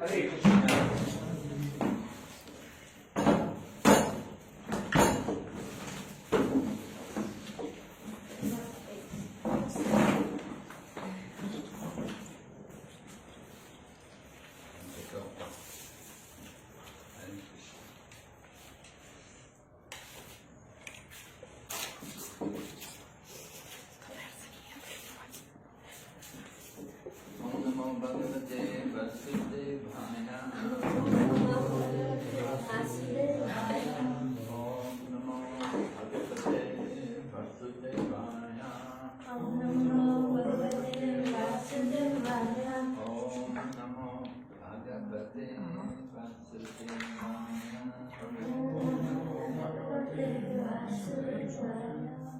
Hare Krishna.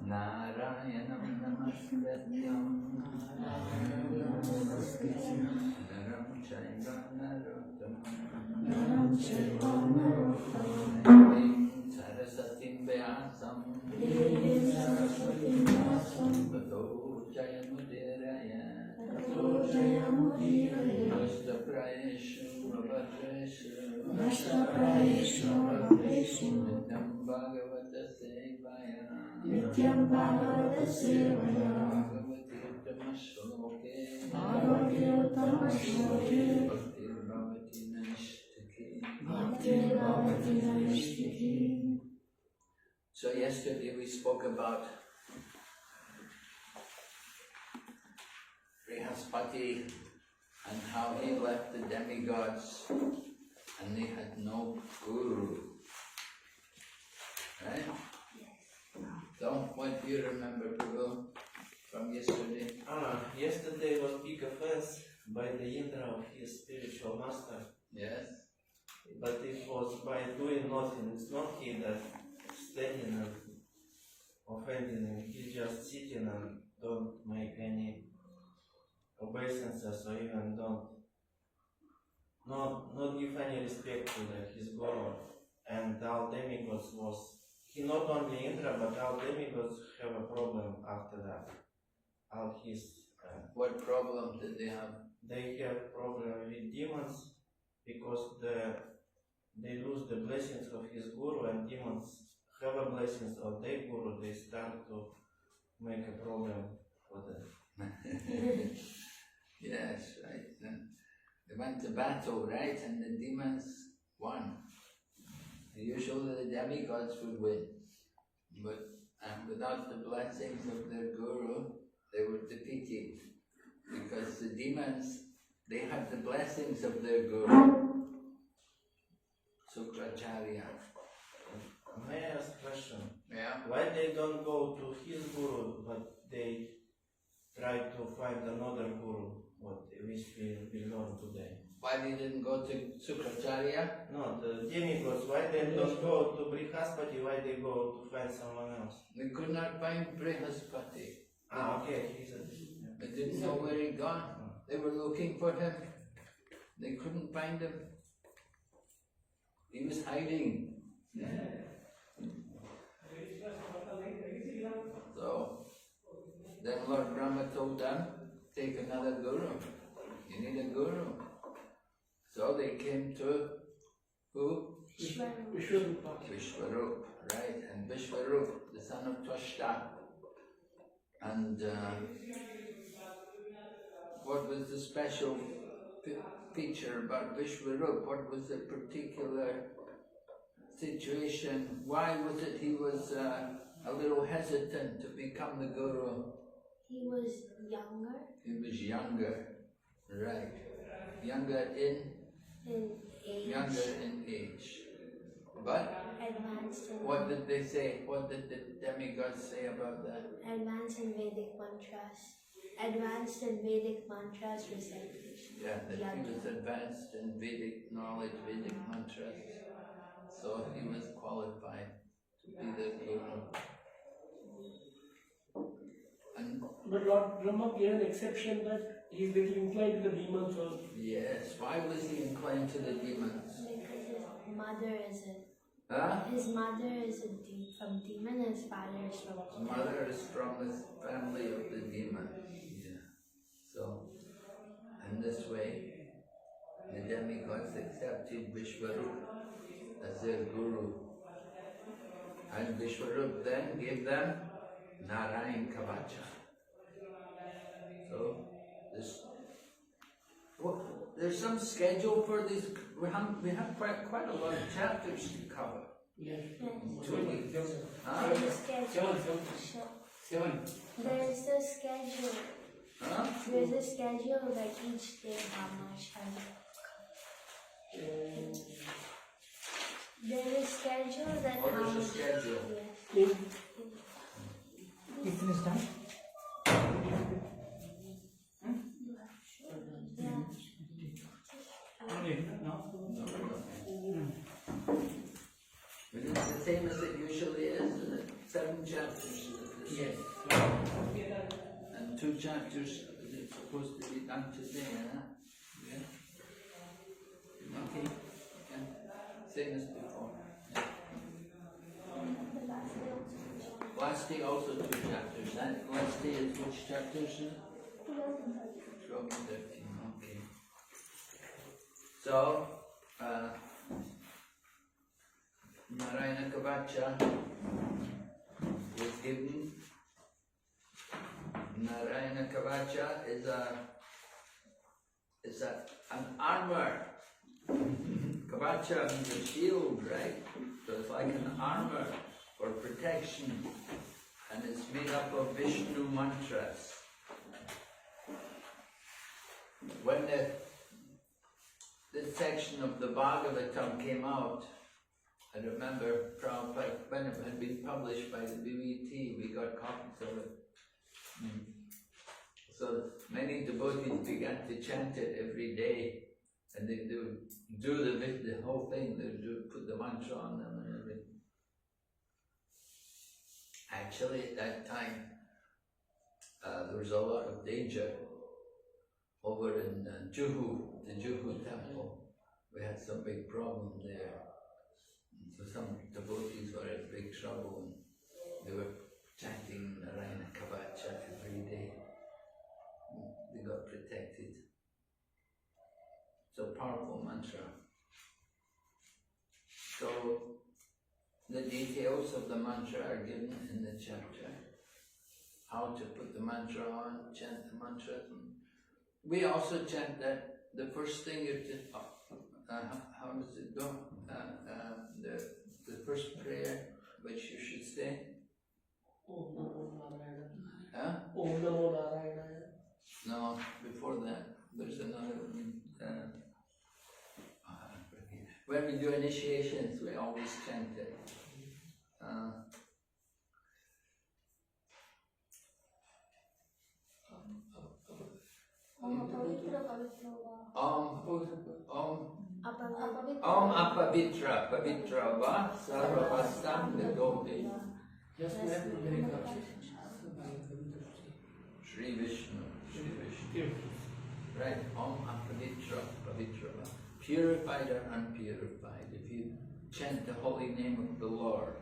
Narayanam namaskrityam naram chaiva narottamam sarasatim vyasam tato jayamudiraya nashtaprayeshu bhavreshu nityam bhagavata sevaya Nityam Bhagavata Sevaya Bhagavati Uttama Shloke Bhakti Bhavati Naishtiki. So yesterday we spoke about Brihaspati and how he left the demigods and they had no guru. Right? So, what do you remember, Guru, from yesterday? Yesterday was big offense by the Indra of his spiritual master. Yes. But it was by doing nothing. It's not he that standing and offending him. He's just sitting and don't make any obeisances or even not give any respect to his guru. And all demigods was, he not only Indra, but all demigods have a problem after that. All his... what problem did they have? They have problem with demons because they lose the blessings of his guru, and demons have a blessings of their guru. They start to make a problem for them. Yes, right. And they went to battle, right? And the demons won. Usually the demigods would win, but without the blessings of their guru, they were defeated. Because the demons, they had the blessings of their guru, Sukracharya. May I ask a question? Yeah. Why they don't go to his guru, but they try to find another guru, which we learn today? Why they didn't go to Sukracharya? No, the demigods, why they don't go to Brihaspati, why they go to find someone else? They could not find Brihaspati. Okay, They didn't know where he'd gone. They were looking for him. They couldn't find him. He was hiding. So, then Lord Brahma told them, take another guru. You need a guru. So they came to who? Vishwarup, right? And Vishwarup, the son of Twashta. And what was the special feature about Vishwarup? What was the particular situation? Why was it he was a little hesitant to become the guru? He was younger. He was younger, right? Younger in age. Younger in age. But Advanced in what did they say? What did the demigods say about that? Advanced in Vedic mantras. Advanced in Vedic mantras recitation. Yeah, that he was advanced in Vedic knowledge, Vedic mantras. So he was qualified to be the guru. But Lord Brahma gave an exception that he is little inclined to the demons also. Yes, why was he inclined to the demons? Because his mother is Huh? His mother is from demon and his father is from His mother is from the family of the demon. Yeah. So, in this way, the demigods Vishwarup as their guru. And Vishwarup then gave them Narayan Kavacha. So there's some schedule for these. We have quite a lot of chapters to cover. Yes. 2 weeks. Huh? There's a schedule. Seven. There's a schedule. Huh? There's a schedule like each day how much time. There's a schedule that Oh, how there's a much. schedule. Yes. You finished time? Yeah. But it's the same as it usually is, isn't it? 7 chapters. Yes. And 2 chapters is supposed to be done today, huh? Yeah. Okay. Yeah. Same as before. Yeah. Last day also 2 chapters. That last day is which chapters? 12 and 13. Okay. So, Narayana Kavacha was given. Narayana Kavacha is an armor. Kavacha means a shield, right? So it's like an armor for protection, and it's made up of Vishnu mantras. When this section of the Bhagavatam came out, I remember Prabhupada, when it had been published by the BVV, we got copies of it. So many devotees began to chant it every day, and they would do the whole thing. They would put the mantra on them and everything. Actually, at that time, there was a lot of danger over in Juhu, the Juhu temple. We had some big problem there. So some devotees were in big trouble, and they were chanting Narayana Kavacha every day. They got protected. It's a powerful mantra. So the details of the mantra are given in the chapter. How to put the mantra on, chant the mantra. We also chant that the first thing you did, how does it go? The first prayer which you should say. Om Namo Narayana. Huh? Om Namo Narayana. No, before that, there's another one. When we do initiations, we always chant it. Om apavitra, pavitra va, sarvastam nagoti. Just left the very Shri Vishnu, Shri Vishnu. Right, Om apavitra, pavitra va. Purified or unpurified. If you chant the holy name of the Lord,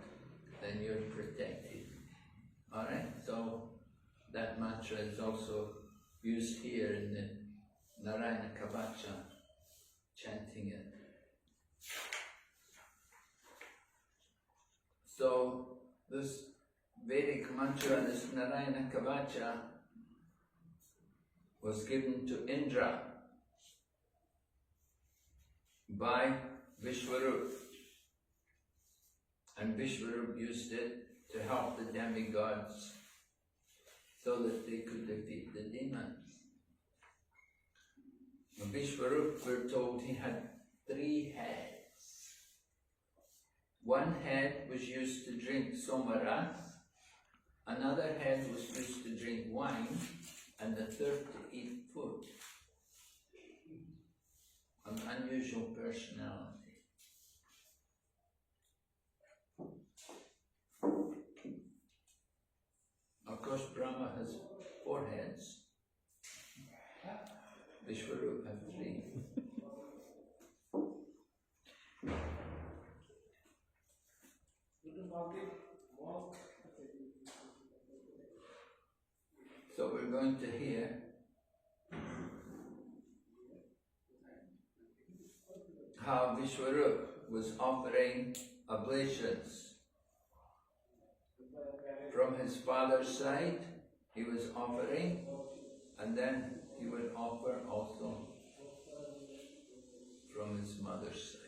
then you're protected. Alright, so that mantra is also used here in the Narayana Kavacha, chanting it. So this Vedic mantra, this Narayana Kavacha, was given to Indra by Vishwarup, and Vishwarup used it to help the demigods so that they could defeat the demons. Now, Vishwarup, we're told, he had 3 heads. One head was used to drink somaras, another head was used to drink wine, and the third to eat food. An unusual personality. Of course, Brahma has 4 heads. Vishwarup has 3. So we're going to hear how Vishwarup was offering oblations. From his father's side, he was offering, and then he would offer also from his mother's side.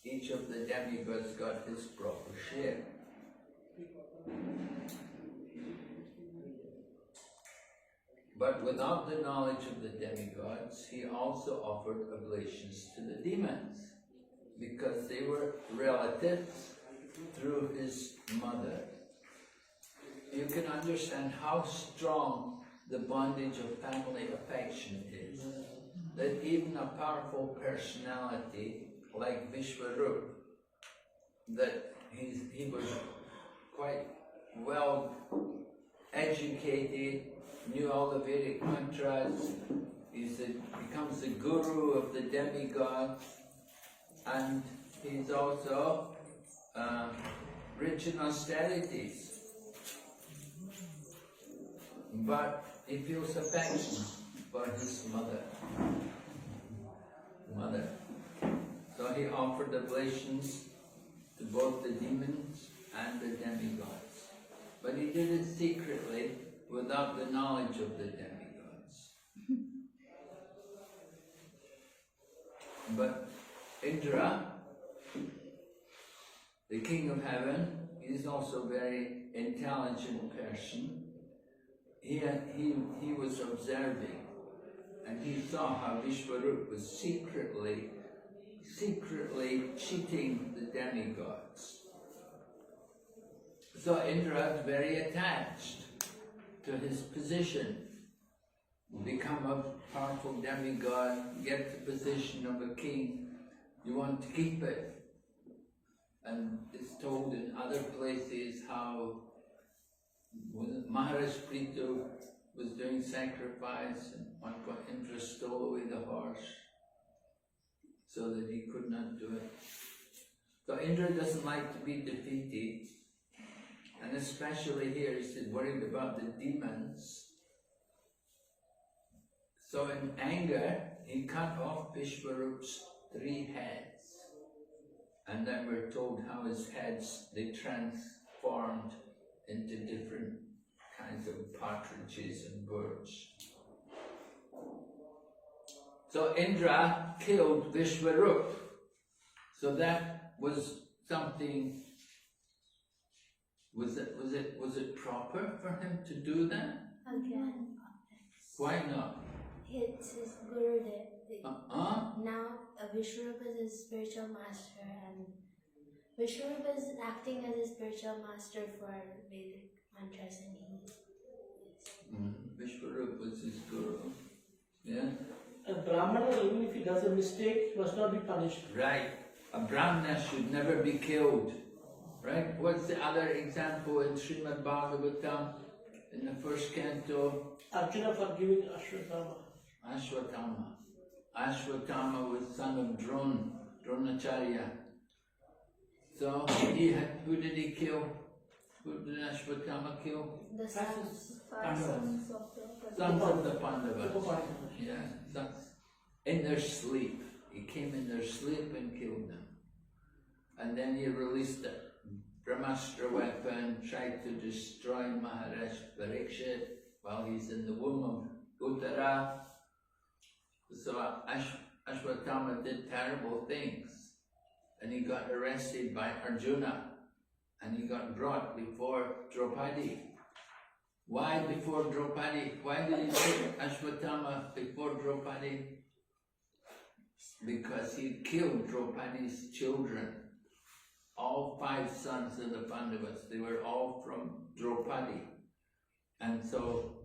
Each of the demigods got his proper share. But without the knowledge of the demigods, he also offered oblations to the demons, because they were relatives through his mother. You can understand how strong the bondage of family affection is, that even a powerful personality like Vishwarup, that he was quite well educated, knew all the Vedic mantras, becomes the guru of the demigods, and he's also rich in austerities. But he feels affection for his mother. So he offered oblations to both the demons and the demigods. But he did it secretly, without the knowledge of the demigods. But Indra, the king of heaven, is also a very intelligent person. He was observing, and he saw how Vishwarup was secretly cheating the demigods. So Indra is very attached to his position, become a powerful demigod, get the position of a king, you want to keep it. And it's told in other places how Maharaj Prithu was doing sacrifice, and one point Indra stole away the horse so that he could not do it. So Indra doesn't like to be defeated, and especially here he's worried about the demons. So in anger, he cut off Vishwarup's 3 heads, and then we're told how his heads, they transformed into different kinds of partridges and birds. So Indra killed Vishwarup. So that was something. Was it proper for him to do that? Again. Why not? It's his guru. Uh-uh. Now Vishwarup is his spiritual master, and Vishwarup is acting as a spiritual master for Vedic mantras, and Vishwarup was his guru. Yeah? A Brahmana, even if he does a mistake, must not be punished. Right. A Brahmana should never be killed. Right? What's the other example in Srimad Bhagavatam in the first canto? Arjuna forgiving Ashwatthama. Ashwatthama was son of Dronacharya. So who did he kill? Who did Ashwatthama kill? the sons. Sons of the Pandavas. Yeah, sons. In their sleep. He came in their sleep and killed them. And then he released the Brahmastra weapon, tried to destroy Maharaj Parikshit while he's in the womb of Uttara. So Ashwatthama did terrible things, and he got arrested by Arjuna, and he got brought before Draupadi. Why before Draupadi? Why did he put Ashwatthama before Draupadi? Because he killed Draupadi's children. All 5 sons of the Pandavas, they were all from Draupadi. And so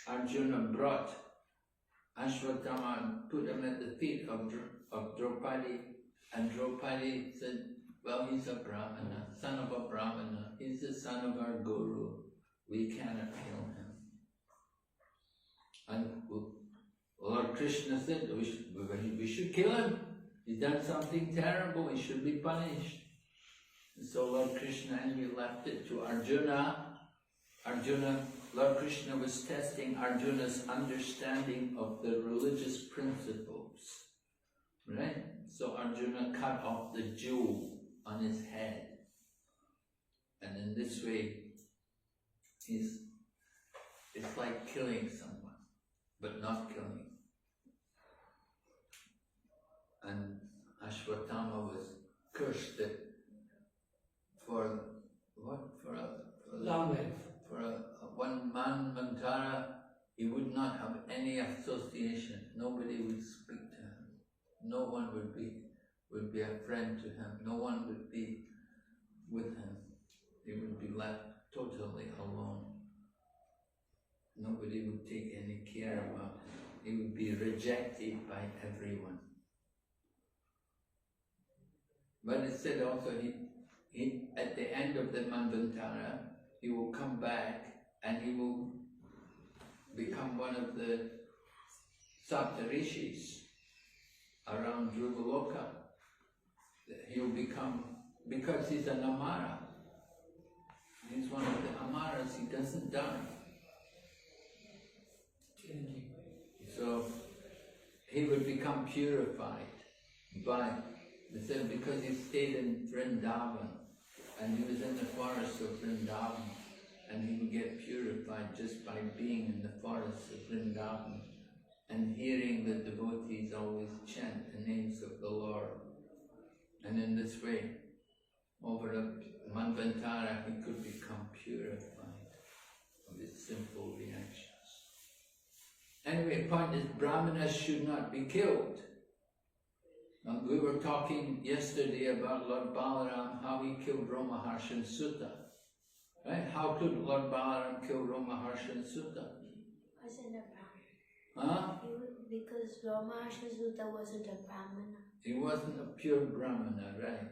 Arjuna brought Ashwatthama and put him at the feet of Draupadi, and Draupadi said, well, he's a Brahmana, son of a Brahmana, he's the son of our Guru, we cannot kill him. And Lord Krishna said, we should kill him. He's done something terrible, he should be punished. And so Lord Krishna, and he left it to Arjuna. Arjuna Lord Krishna was testing Arjuna's understanding of the religious principles, right? So Arjuna cut off the jewel on his head, and in this way, it's like killing someone, but not killing. And Ashwatthama was cursed that for what? For Long life. For one Mantara, he would not have any association. Nobody would speak to him. No one would be a friend to him. No one would be with him. He would be left totally alone. Nobody would take any care about him. He would be rejected by everyone. But it said also he at the end of the Manvantara, he will come back and he will become one of the Saptarishis around Dhruvaloka. He'll become, because he's an Amara. He's one of the Amaras, he doesn't die. So he would become purified by, they said, because he stayed in Vrindavan and he was in the forest of Vrindavan, and he would get purified just by being in the forest of Vrindavan and hearing the devotees always chant the names of the Lord. And in this way, over a Manvantara, he could become purified of his simple reactions. Anyway, the point is, Brahmanas should not be killed. And we were talking yesterday about Lord Balaram, how he killed Ramaharshan Sutta. Right? How could Lord Balaram kill Ramaharshan Sutta? Wasn't a Brahmana. Huh? Because Ramaharshan Sutta wasn't a Brahmana. He wasn't a pure Brahmana, right?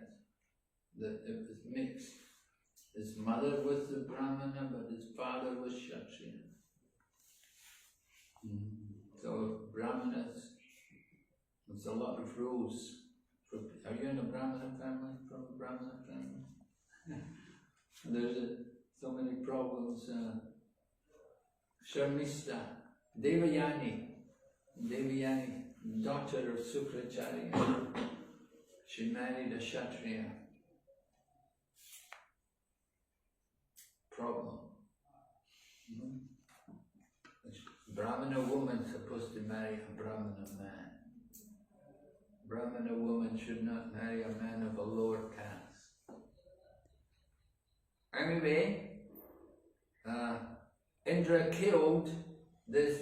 That it was mixed. His mother was the Brahmana, but his father was Kshatriya. So Brahmanas, there's a lot of rules. Are you in a Brahmana family? From a Brahmana family? There's so many problems. Sharmista, Devayani, daughter of Sukracharya. She married a Kshatriya. Problem. A Brahmana woman supposed to marry a Brahmana man. Brahmana woman should not marry a man of a lower caste. Anyway, Indra killed this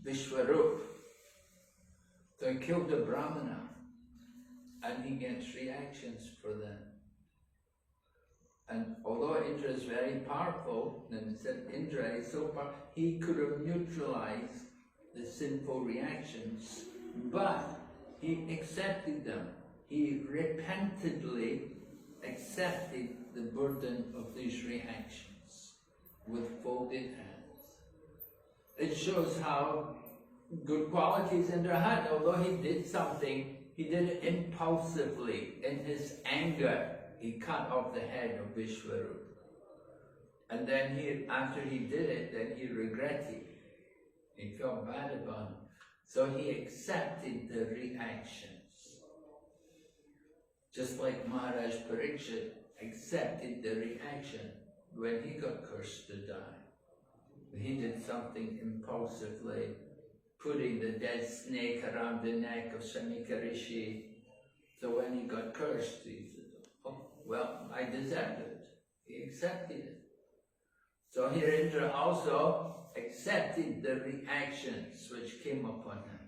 Vishwarup. So he killed a Brahmana, and he gets reactions for them. And although Indra is very powerful, and it said Indra is so powerful, he could have neutralized the sinful reactions, but he accepted them. He repentantly accepted the burden of these reactions with folded hands. It shows how good qualities Indra had. Although he did something, he did it impulsively. In his anger, he cut off the head of Vishwarup. And then after he did it, then he regretted. He felt bad about it. So he accepted the reactions. Just like Maharaj Parikshit accepted the reaction when he got cursed to die. He did something impulsively, putting the dead snake around the neck of Shanika Rishi. So when he got cursed, he said, oh, well, I deserved it. He accepted it. So here Indra also accepted the reactions which came upon him.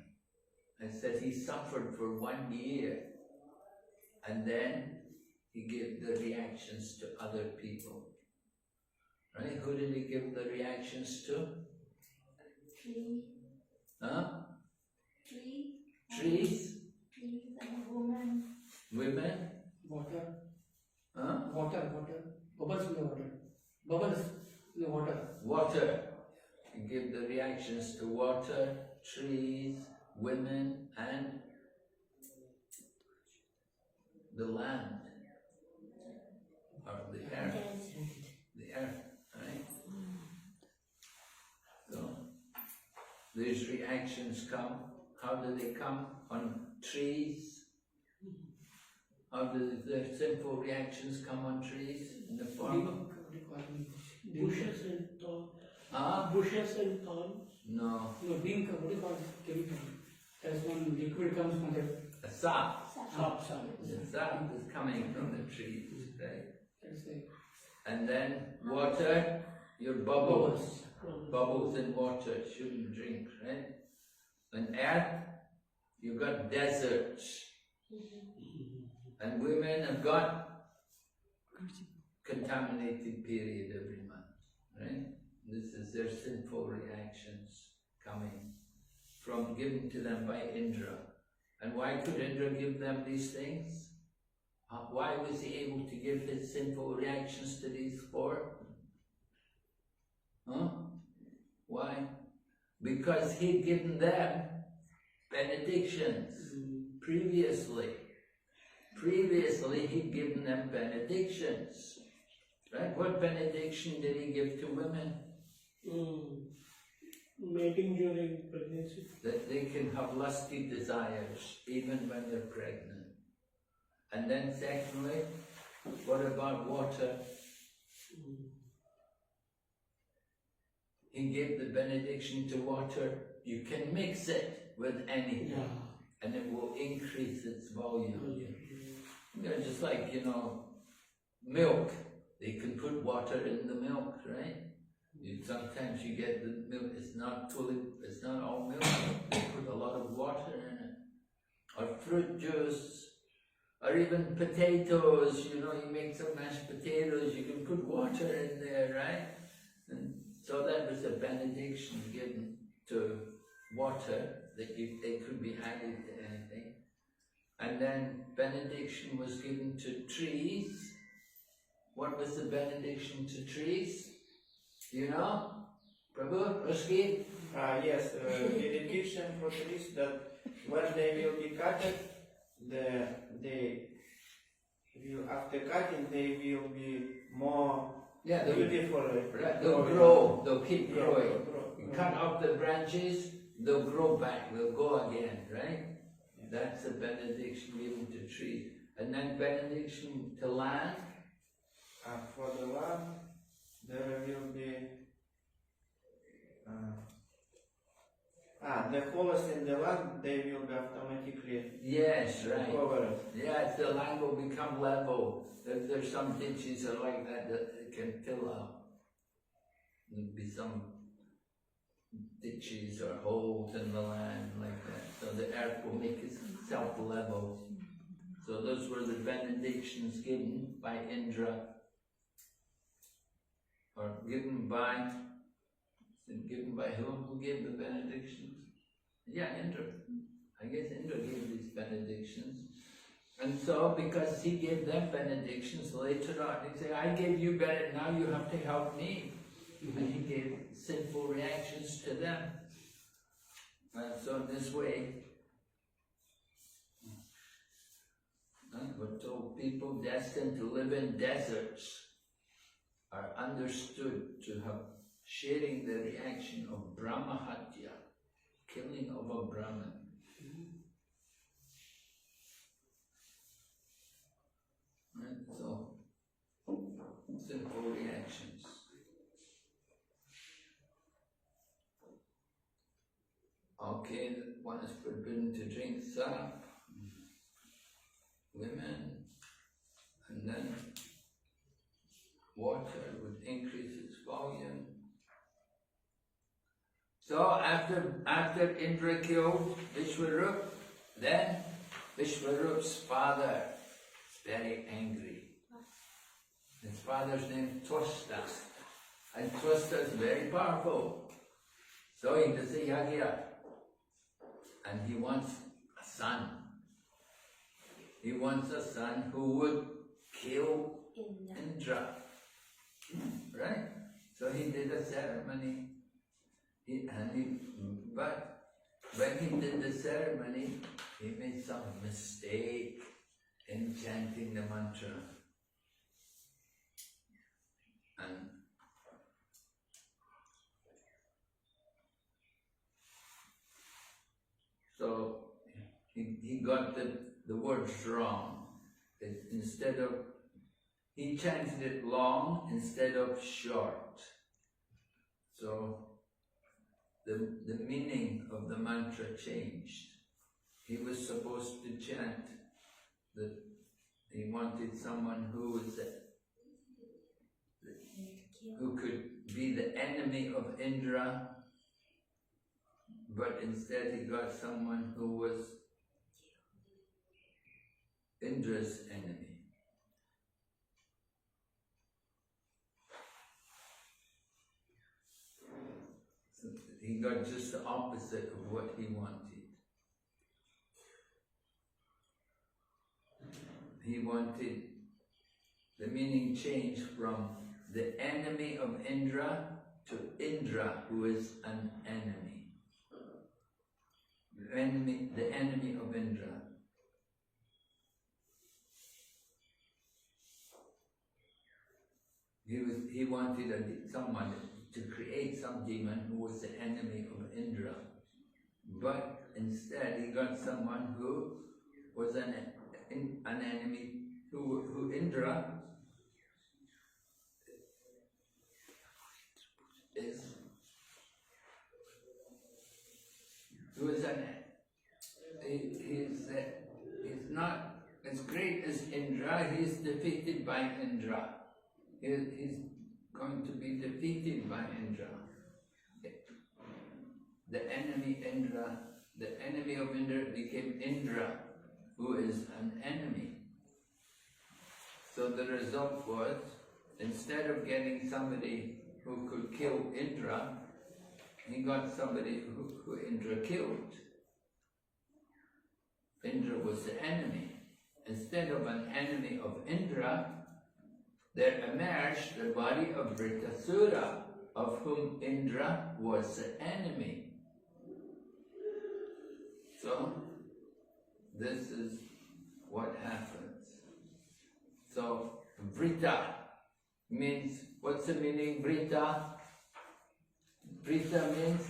And said he suffered for 1 year. And then he gave the reactions to other people. Right? Who did he give the reactions to? Tree. Huh? Tree. Trees? Trees and a woman. Women? Water. Huh? Water. Bubbles in the water. Bubbles in the water. Water. He gave the reactions to water, trees, women, and the land. Or the earth. The earth, right? these reactions come. How do they come? On trees. How do the sinful reactions come on trees? In the form of Bushes and thorns. Ah? Bushes and thorns. No. No, being what do you call it? Chemical. There's one liquid comes from the A sap. sap. The sap is coming from the trees, right? That's it. And then water, your bubbles. Bubbles in water, shouldn't drink, right? And earth, you've got deserts. And women have got contaminated period every month, right? This is their sinful reactions coming from given to them by Indra. And why could Indra give them these things? Why was he able to give his sinful reactions to these four? Huh? Why? Because he'd given them benedictions previously. Previously, he'd given them benedictions. Right? What benediction did he give to women? Mating during pregnancy. That they can have lusty desires even when they're pregnant. And then secondly, what about water? He gave the benediction to water. You can mix it with anything and it will increase its volume. You know, just like, milk. They can put water in the milk, right? Sometimes you get the milk, it's not all milk. They put a lot of water in it. Or fruit juice. Or even potatoes, you make some mashed potatoes, you can put water in there, right? And so that was a benediction given to water, that it could be added to anything. And then benediction was given to trees. What was the benediction to trees? Do you know? Prabhu, Ruski? Yes, benediction for trees that when they will be cut, they will, after cutting, they will be more beautiful. Right, they'll grow, they'll keep growing. You cut off the branches, they'll grow back, they'll go again, right? That's a benediction given to trees. And then benediction to land. For the land, there will be the holes in the land, they will be automatically covered. Yes, the land will become level. If there's some ditches or like that it can fill up. There'll be some ditches or holes in the land like that. So the earth will make itself level. So those were the benedictions given by Indra. Or given by whom? Who gave the benedictions? Yeah, Indra. I guess Indra gave these benedictions. And so, because he gave them benedictions, later on he said, I gave you better, now you have to help me. And he gave sinful reactions to them. And so in this way, we're told people destined to live in deserts are understood to have sharing the reaction of Brahmahatya, killing of a Brahman. Right? So, simple reactions. Okay, one is forbidden to drink sap, women, and then water would increase its volume. So after Indra killed Vishwarup, then Vishwarup's father is very angry. His father's name is Twasta, and Twasta is very powerful. So he does a yagya, and he wants a son. He wants a son who would kill Indra. Right? So he did a ceremony. But when he did the ceremony, he made some mistake in chanting the mantra. got the words wrong. He chanted it long instead of short. So the meaning of the mantra changed. He was supposed to chant that he wanted someone who could be the enemy of Indra, but instead he got someone who was Indra's enemy. So he got just the opposite of what he wanted. He wanted, the meaning changed from the enemy of Indra to Indra, who is an enemy. The enemy of Indra. He wanted someone to create some demon who was the enemy of Indra. But instead he got someone who was an enemy, who Indra is, who is he's not as great as Indra. He's defeated by Indra. He's going to be defeated by Indra. The enemy Indra, the enemy of Indra became Indra, who is an enemy. So the result was, instead of getting somebody who could kill Indra, he got somebody who Indra killed. Indra was the enemy. Instead of an enemy of Indra, there emerged the body of Vritasura, of whom Indra was the enemy. So, this is what happens. So, Vrita means, what's the meaning, Vrita? Vrita means?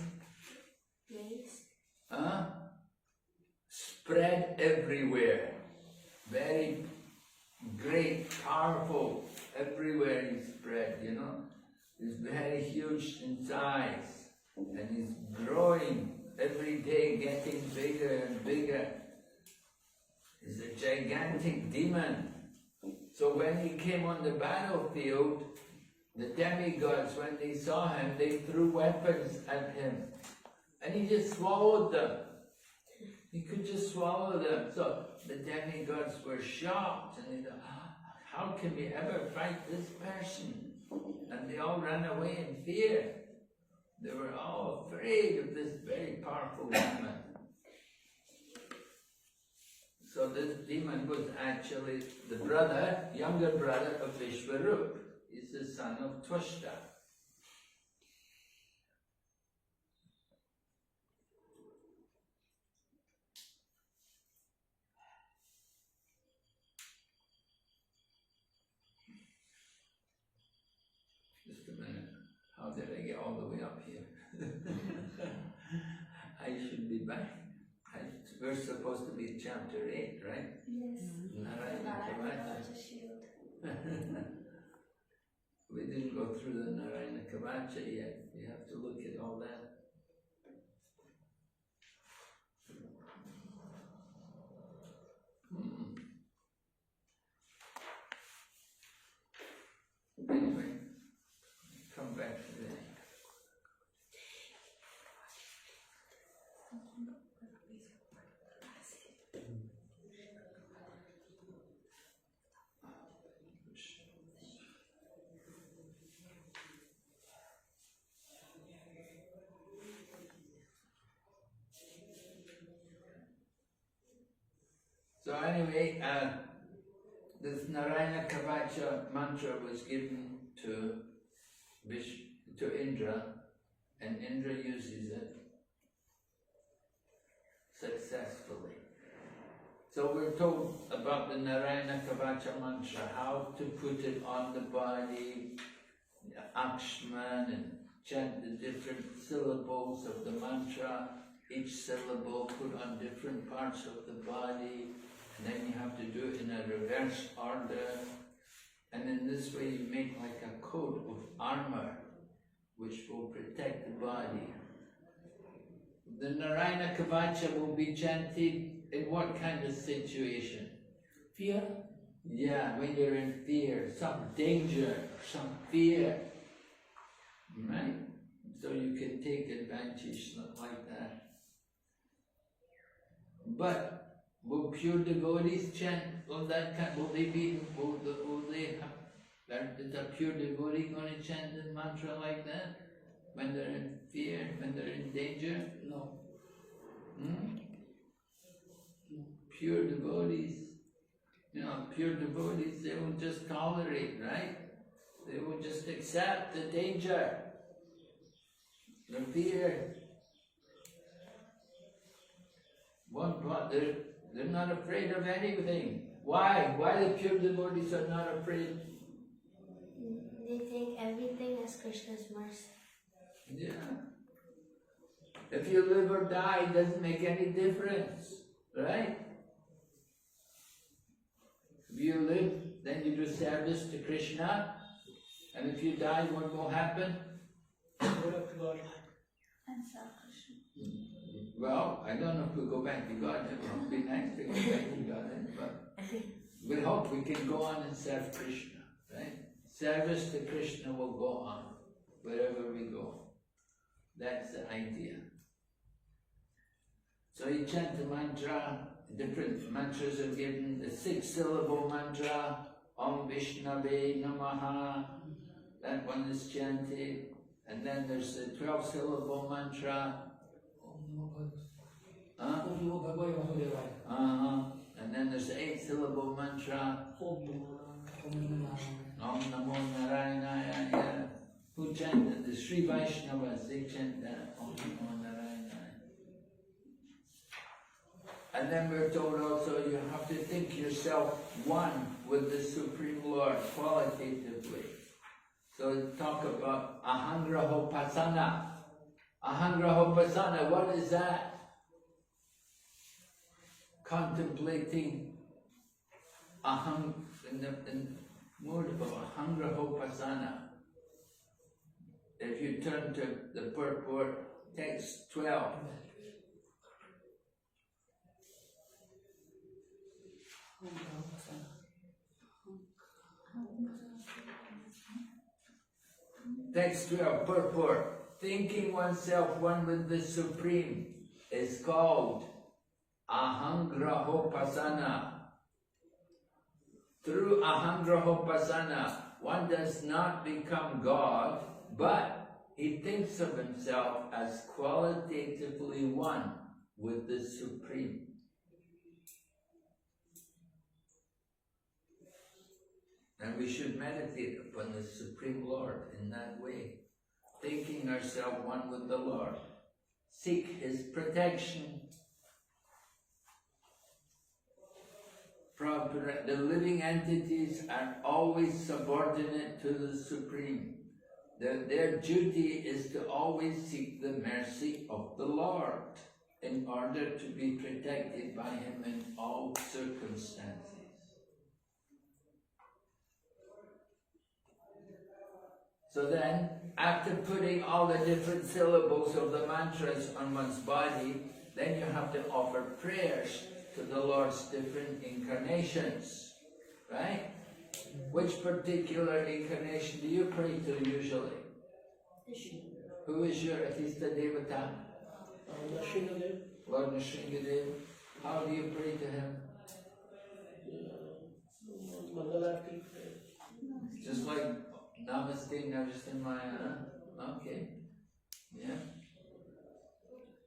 Place. Spread everywhere. Very great, powerful, everywhere he spread, you know. He's very huge in size, and he's growing every day, getting bigger and bigger. He's a gigantic demon. So when he came on the battlefield, the demigods, when they saw him, they threw weapons at him, and he just swallowed them. He could just swallow them. So the demigods were shocked, and they thought, how can we ever fight this person? And they all ran away in fear. They were all afraid of this very powerful demon. So this demon was actually the brother, younger brother of Vishwarup. He's the son of Twashta. Just a minute. How did I get all the way up here? I should be back. We're supposed to be chapter 8, right? Yes. Narayana Kavacha. We didn't go through the Narayana Kavacha yet. We have to look at all that. Anyway, come back to that. So anyway, this Narayana Kavacha mantra was given to Indra, and Indra uses it successfully. So we're told about the Narayana Kavacha mantra, how to put it on the body, Akshman, and chant the different syllables of the mantra, each syllable put on different parts of the body, and then you have to do it in a reverse order. And in this way you make like a coat of armor which will protect the body. The Narayana Kavacha will be chanted in what kind of situation? Fear. Yeah, when you're in fear, some danger, some fear, right? So you can take advantage like that. But will pure devotees chant of that kind? Will they have, is a pure devotee going to chant the mantra like that? When they're in fear, when they're in danger? No. Pure devotees, pure devotees, they will just tolerate, right? They will just accept the danger, the fear. They're not afraid of anything. Why? Why the pure devotees are not afraid? They take everything as Krishna's mercy. Yeah. If you live or die, it doesn't make any difference, right? If you live, then you do service to Krishna, and if you die, what will happen? Go back to God. And serve Krishna. Well, I don't know if we'll go back to God. It would be nice to go back to God, but we hope we can go on and serve Krishna, right? Service to Krishna will go on wherever we go. That's the idea. So you chant the mantra, different mantras are given, the 6-syllable mantra, Om Vishnave Namaha, that one is chanted, and then there's the 12-syllable mantra, and then there's the 8-syllable mantra, Om Namo Narayana, yeah. Who chanted? The Sri Vaishnavas, they chant that, Om Namo Narayana. And then we're told also you have to think yourself one with the Supreme Lord qualitatively. So talk about Ahangrahopasana. Ahangrahopasana, what is that? Contemplating in the mood of Ahangrahopasana. If you turn to the purport, text 12. Text 12, purport. Thinking oneself one with the Supreme is called Ahangrahopasana. Through Ahangrahopasana, one does not become God, but he thinks of himself as qualitatively one with the Supreme. And we should meditate upon the Supreme Lord in that way, thinking ourselves one with the Lord. Seek His protection. The living entities are always subordinate to the Supreme. Their duty is to always seek the mercy of the Lord in order to be protected by Him in all circumstances. So then, after putting all the different syllables of the mantras on one's body, then you have to offer prayers to the Lord's different incarnations, right? Which particular incarnation do you pray to usually? Who is your Atista Devata? Narasimha. Lord Narasimha. How do you pray to him? Mangalarti. Just like Namaste Narasimha. Okay. Yeah.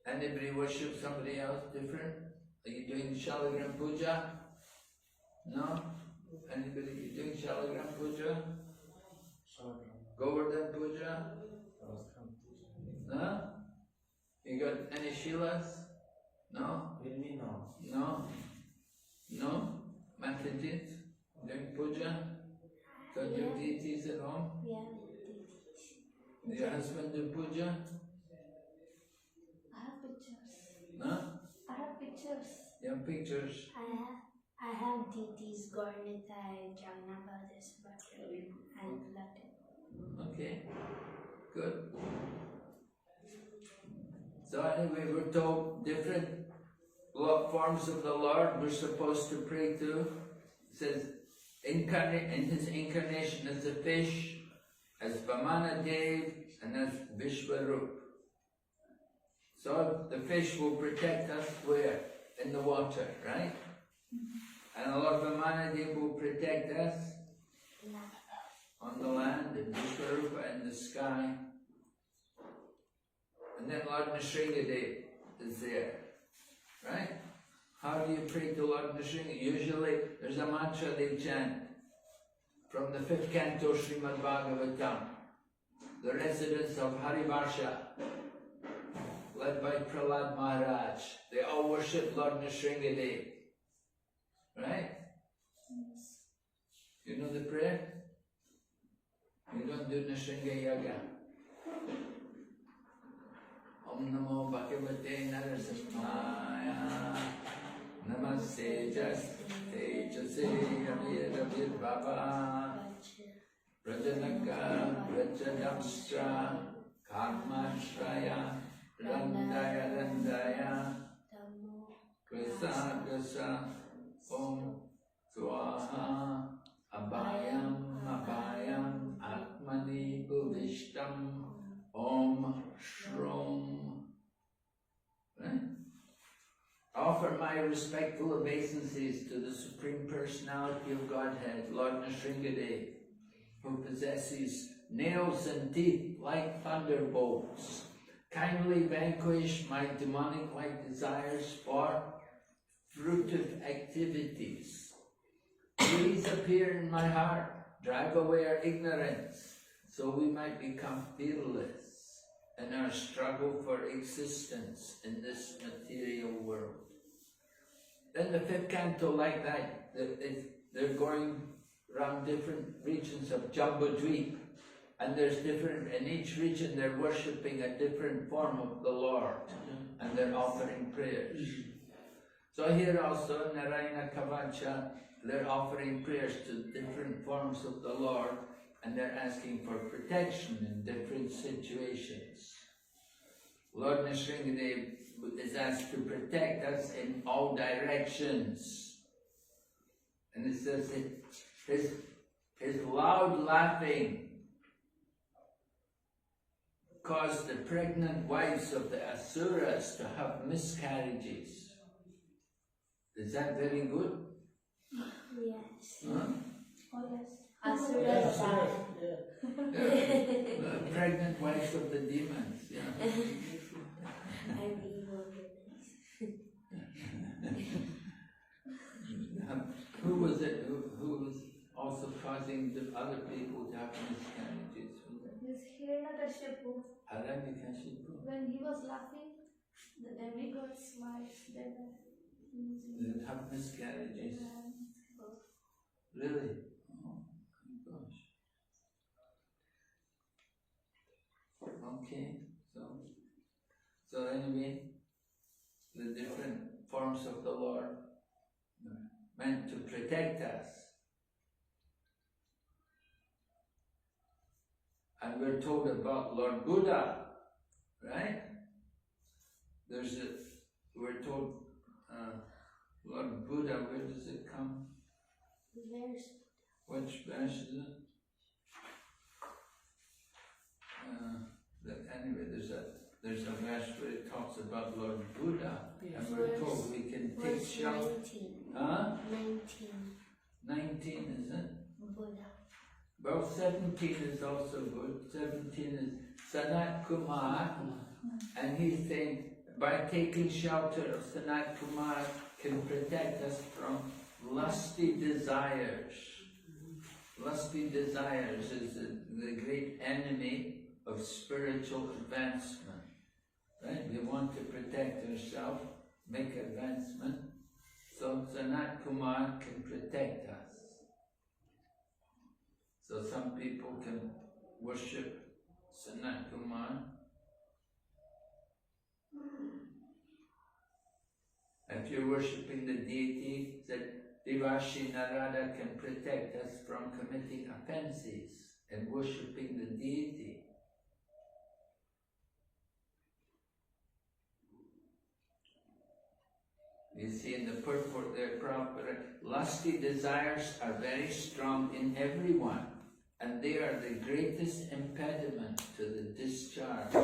Anybody worship somebody else different? Are you doing Shalagram Puja? No? Anybody doing Shalagram Puja? Govardhan Puja? No? You got any Shilas? No? With me, no. No? No? Mataji's? Doing Puja? Got your deities at home? Yeah. Your husband do Puja? I have pictures. You have pictures? I have deities Gaurnitai, Jagannath, and Latin. Okay, good. So anyway, we're told different forms of the Lord we're supposed to pray to. It says, in his incarnation as a fish, as Vamana Dev, and as Vishwarup. So the fish will protect us where? In the water, right? And the Lord Vamana Dev will protect us on the land, and Vishwarupa in the sky. And then Lord Nrsimhadev is there, right? How do you pray to Lord Nrsimha? Usually there's a mantra they chant from the 5th canto Srimad Bhagavatam, the residents of Harivarsha, led by Prahlad Maharaj. They all worship Lord Nrsimhadev, right? You know the prayer? You don't do Nrsimha Yaga. Om Namo Bhagavate Narasimhaya Namaste Tejase Vaibhava Prajanaka Prajanamstra Karmashraya Randaya Randaya Krisa Krisa Om Swaha Abhayam Abhayam Atmani Bhuvishtam Om Shrom. Right? Offer my respectful obeisances to the Supreme Personality of Godhead, Lord Nrsimhadev, who possesses nails and teeth like thunderbolts. Kindly vanquish my demonic-like desires for fruitive activities. Please appear in my heart, drive away our ignorance, so we might become fearless in our struggle for existence in this material world. Then the 5th canto, like that, they're going around different regions of Jambudweep, and there's different, in each region they're worshipping a different form of the Lord, and they're offering prayers. So here also, Narayana Kavacha, they're offering prayers to different forms of the Lord, and they're asking for protection in different situations. Lord Nrsimhadev is asked to protect us in all directions. And it says that his loud laughing caused the pregnant wives of the Asuras to have miscarriages. Is that very good? Yes. Huh? Oh, yes. Asuras died. The pregnant wives of the demons, yeah. And evil goodness. Who was it? Who was also causing the other people to have miscarriages? This Hiranyakashipu, Hiranyakashipu. when he was laughing, the demigod's wife, they They have miscarriages. Really? Oh my gosh. Okay, so anyway, the different forms of the Lord meant to protect us. And we're told about Lord Buddha, right? We're told Lord Buddha, where does it come? Which verse is it? Anyway, there's a verse where it talks about Lord Buddha, and we're told we can take shelter. 19. Huh? 19. 19, is it? Buddha. Well, 17 is also good. 17 is Sanat Kumar, and he's saying by taking shelter of Sanat Kumar can protect us from lusty desires. Lusty desires is the great enemy of spiritual advancement, right? We want to protect ourselves, make advancement, so Sanat Kumar can protect us. So some people can worship Sanat Kumar. If if you're worshipping the deity, that Devashi Narada can protect us from committing offenses and worshipping the deity. You see in the purport there, Prabhupada, lusty desires are very strong in everyone, and they are the greatest impediment to the discharge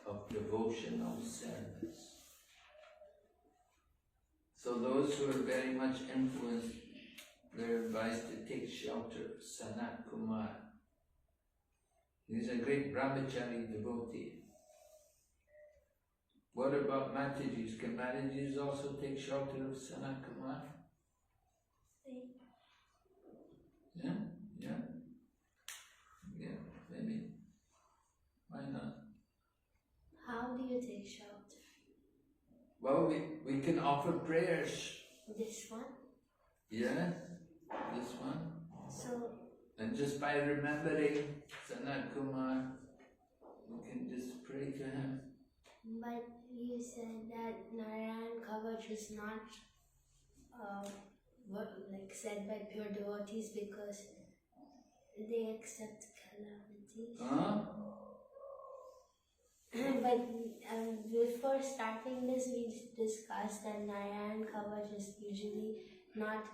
of devotional service. So those who are very much influenced, they're advised to take shelter of Sanat Kumar. He's a great brahmachari devotee. What about Matajis? Can Matajis also take shelter of Sanat Kumar? Yeah? Yeah? Yeah, maybe. Why not? How do you take shelter? Well, we can offer prayers. This one? Yes, this one. So, And just by remembering Sanat Kumar, we can just pray to him. but you said that Narayan Kavach is not like said by pure devotees because they accept calamities. Huh? But before starting this, we discussed that Narayan Kavach is usually not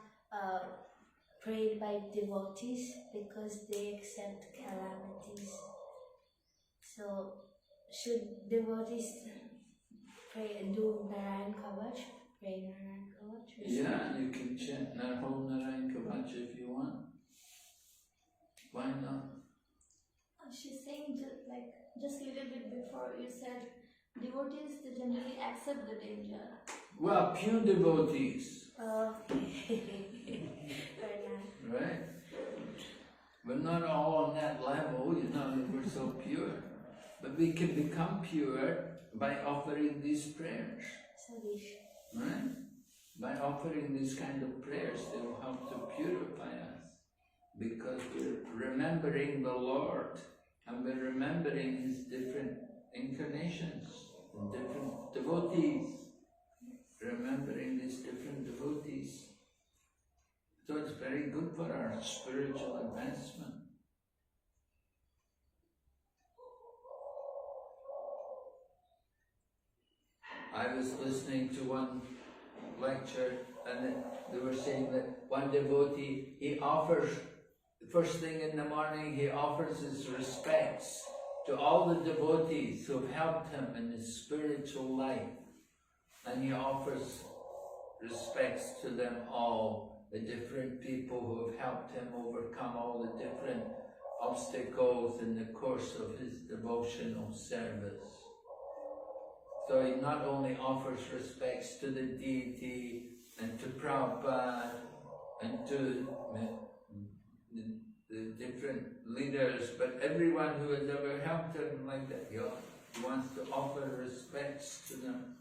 prayed by devotees because they accept calamities. So, should devotees do Narayan Kavach? Pray Narayan Kavach? Yeah, you can chant Narho Narayan Kavach if you want. Why not? She's saying just a little bit before you said devotees they generally accept the danger. Well, pure devotees, right? We're not all on that level, we're so pure. But we can become pure by offering these prayers, right? By offering these kind of prayers, they will help to purify us. Because we're remembering the Lord, and we're remembering His different incarnations, and different devotees, remembering these different devotees. So it's very good for our spiritual advancement. I was listening to one lecture, and they were saying that one devotee, he offers, first thing in the morning, he offers his respects to all the devotees who have helped him in his spiritual life. And he offers respects to them all, the different people who have helped him overcome all the different obstacles in the course of his devotional service. So he not only offers respects to the deity and to Prabhupada and to the different leaders, but everyone who has ever helped him like that, he wants to offer respects to them.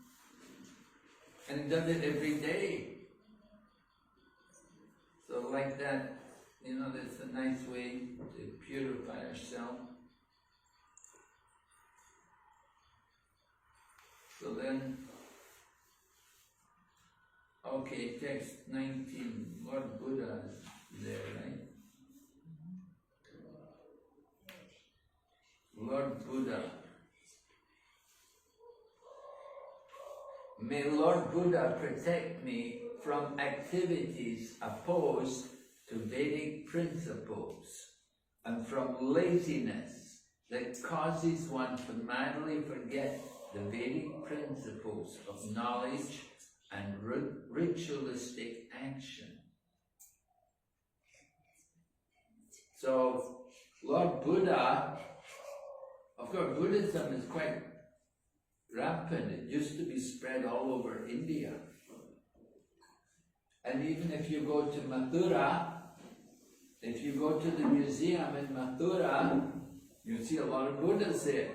And he does it every day. So like that, that's a nice way to purify ourselves. So then, okay, text 19, Lord Buddha is there, right? Lord Buddha. May Lord Buddha protect me from activities opposed to Vedic principles and from laziness that causes one to madly forget the Vedic principles of knowledge and ritualistic action. So, Lord Buddha, of course, Buddhism is quite rampant. It used to be spread all over India. And even if you go to Mathura, if you go to the museum in Mathura, you see a lot of Buddhas there.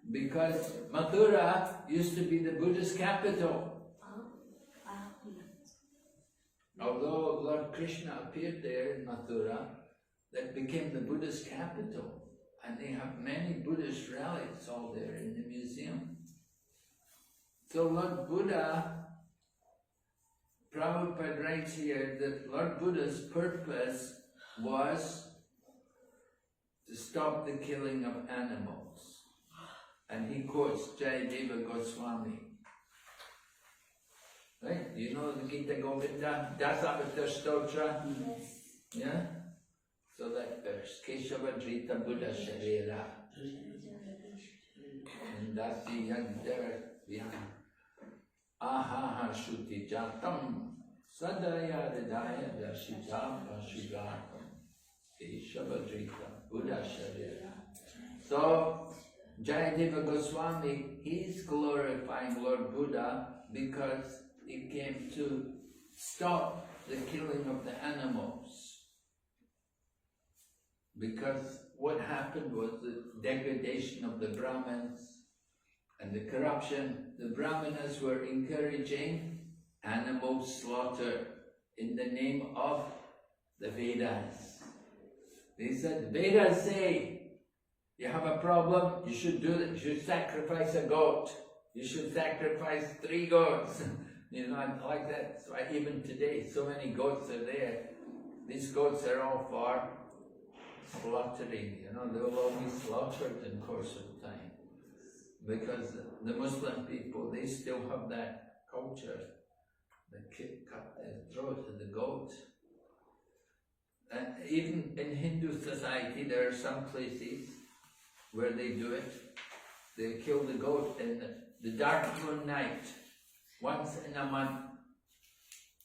Because Mathura used to be the Buddhist capital. Although Lord Krishna appeared there in Mathura, that became the Buddhist capital. And they have many Buddhist relics all there in the museum. So Lord Buddha, Prabhupada writes here that Lord Buddha's purpose was to stop the killing of animals. And he quotes Jayadeva Goswami. Right? You know the Gita Govinda, Dasavatar Stotra? Yes. Yeah? So that verse, Keshava Drita Buddha Sharira. And that's the young there, yeah. Ahaha Shuti Jatam Sadaya Hridaya Dashitam Ashugatam Keshava Drita Buddha Sharira. So Jayadeva Goswami, he's glorifying Lord Buddha because he came to stop the killing of the animals. Because what happened was the degradation of the Brahmins and the corruption. The Brahmanas were encouraging animal slaughter in the name of the Vedas. They said, the Vedas say, you have a problem, you should do it. You should sacrifice a goat. You should sacrifice 3 goats. You know, like that. So even today, so many goats are there. These goats are all for slaughtering. You know, they will all be slaughtered in course of time. Because the Muslim people, they still have that culture. They cut the throat of the goat. And even in Hindu society, there are some places where they do it. They kill the goat in the dark moon night, once in a month.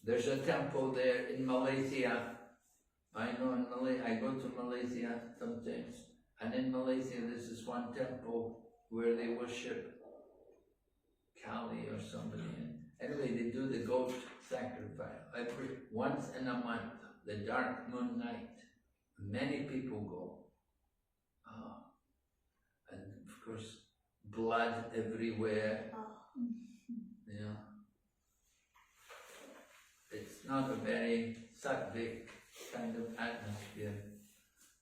There's a temple there in Malaysia. I know in Malaysia, I go to Malaysia sometimes, and in Malaysia this is one temple where they worship Kali or somebody. Anyway, they do the goat sacrifice once in a month, the dark moon night. Many people go. And of course, blood everywhere. You know, it's not a very sattvic kind of atmosphere,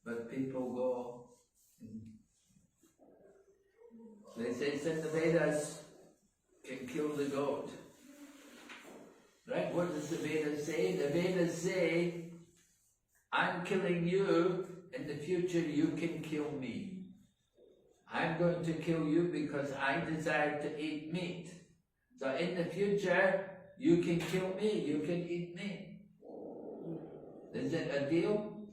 but people go. They say, since the Vedas can kill the goat. Right? What does the Vedas say? The Vedas say, I'm killing you, in the future you can kill me. I'm going to kill you because I desire to eat meat. So in the future, you can kill me, you can eat me. Is it a deal?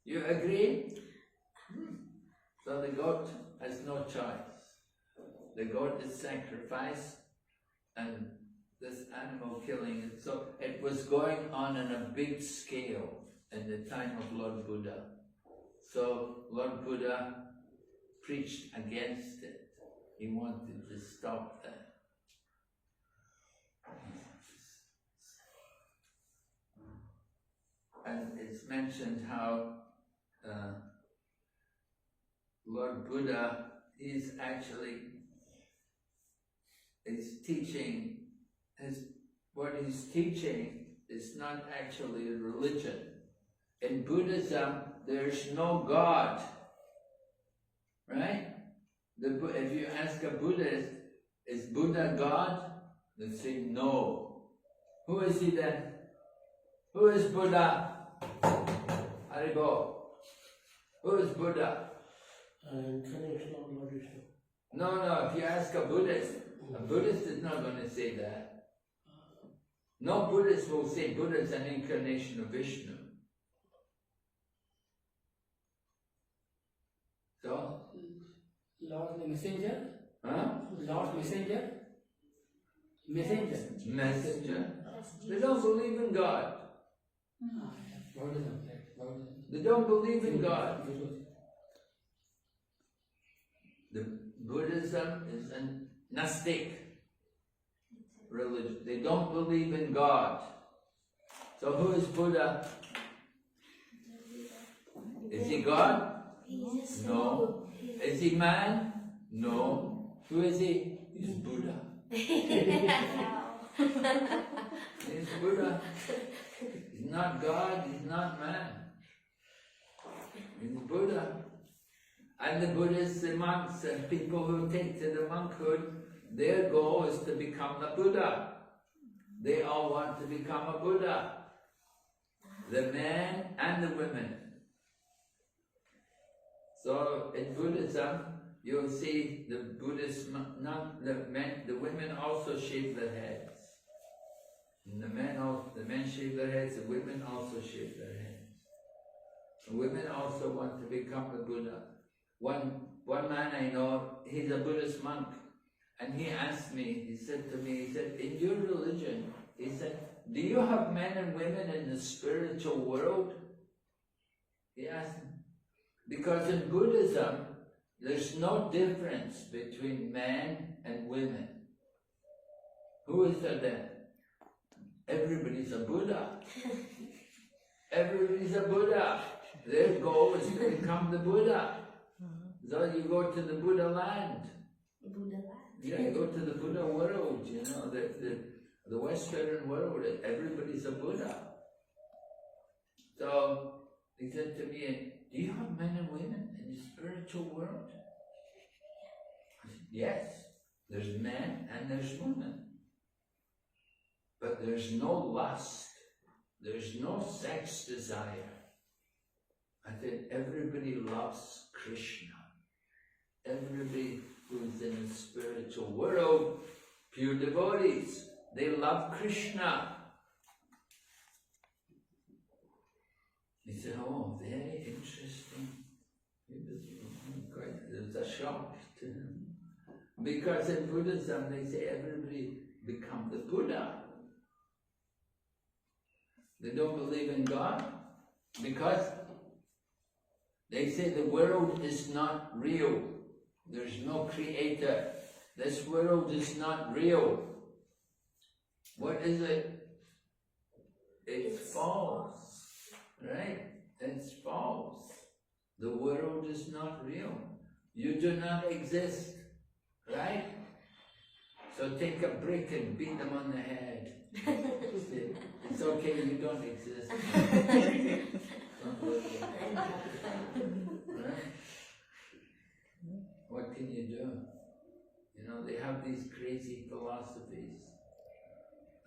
You agree? So the goat has no choice. The goat is sacrificed, and this animal killing, and so it was going on a big scale in the time of Lord Buddha. So Lord Buddha preached against it. He wanted to stop that. And it's mentioned how Lord Buddha is teaching, what he's teaching is not actually a religion. In Buddhism, there's no God, right? If you ask a Buddhist, is Buddha God? They say no. Who is he then? Who is Buddha? Haribo. Who is Buddha? Incarnation of Lord Vishnu. No, if you ask a Buddhist is not going to say that. No Buddhist will say Buddha is an incarnation of Vishnu. So? Lord the messenger? Huh? Lord messenger? Messenger. Messenger. They don't believe in God. Buddhism, right? Buddhism. They don't believe in God. The Buddhism is a Gnostic religion. They don't believe in God. So who is Buddha? Is he God? No. Is he man? No. Who is he? He's Buddha. He's Buddha. He's not God, he's not man. He's Buddha. And the Buddhists, the monks, and people who take to the monkhood, Their goal is to become the Buddha. They all want to become a Buddha. The men and the women. So in Buddhism, you'll see the Buddhist the women also shave their heads. And the men shave their heads, the women also shave their heads. The women also want to become a Buddha. One man I know, he's a Buddhist monk, and he asked me, he said to me, he said, in your religion, he said, do you have men and women in the spiritual world? He asked me. Because in Buddhism, there's no difference between men and women. Who is there then? Everybody's a Buddha. Everybody's a Buddha. Their goal is to become the Buddha. So you go to the Buddha land. Buddha land. Yeah, you go to the Buddha world, you know, the Western world, everybody's a Buddha. So he said to me, do you have men and women in the spiritual world? I said, yes, there's men and there's women. But there's no lust, there's no sex desire. I said, everybody loves Krishna. Everybody who's in the spiritual world, pure devotees, they love Krishna. He said, oh, very interesting. It was a shock to him. Because in Buddhism, they say everybody become the Buddha. They don't believe in God because they say the world is not real. There's no creator. This world is not real. What is it? It's false. Right? It's false. The world is not real. You do not exist. Right? So take a brick and beat them on the head. It's okay, you don't exist. Right? What can you do? You know, they have these crazy philosophies.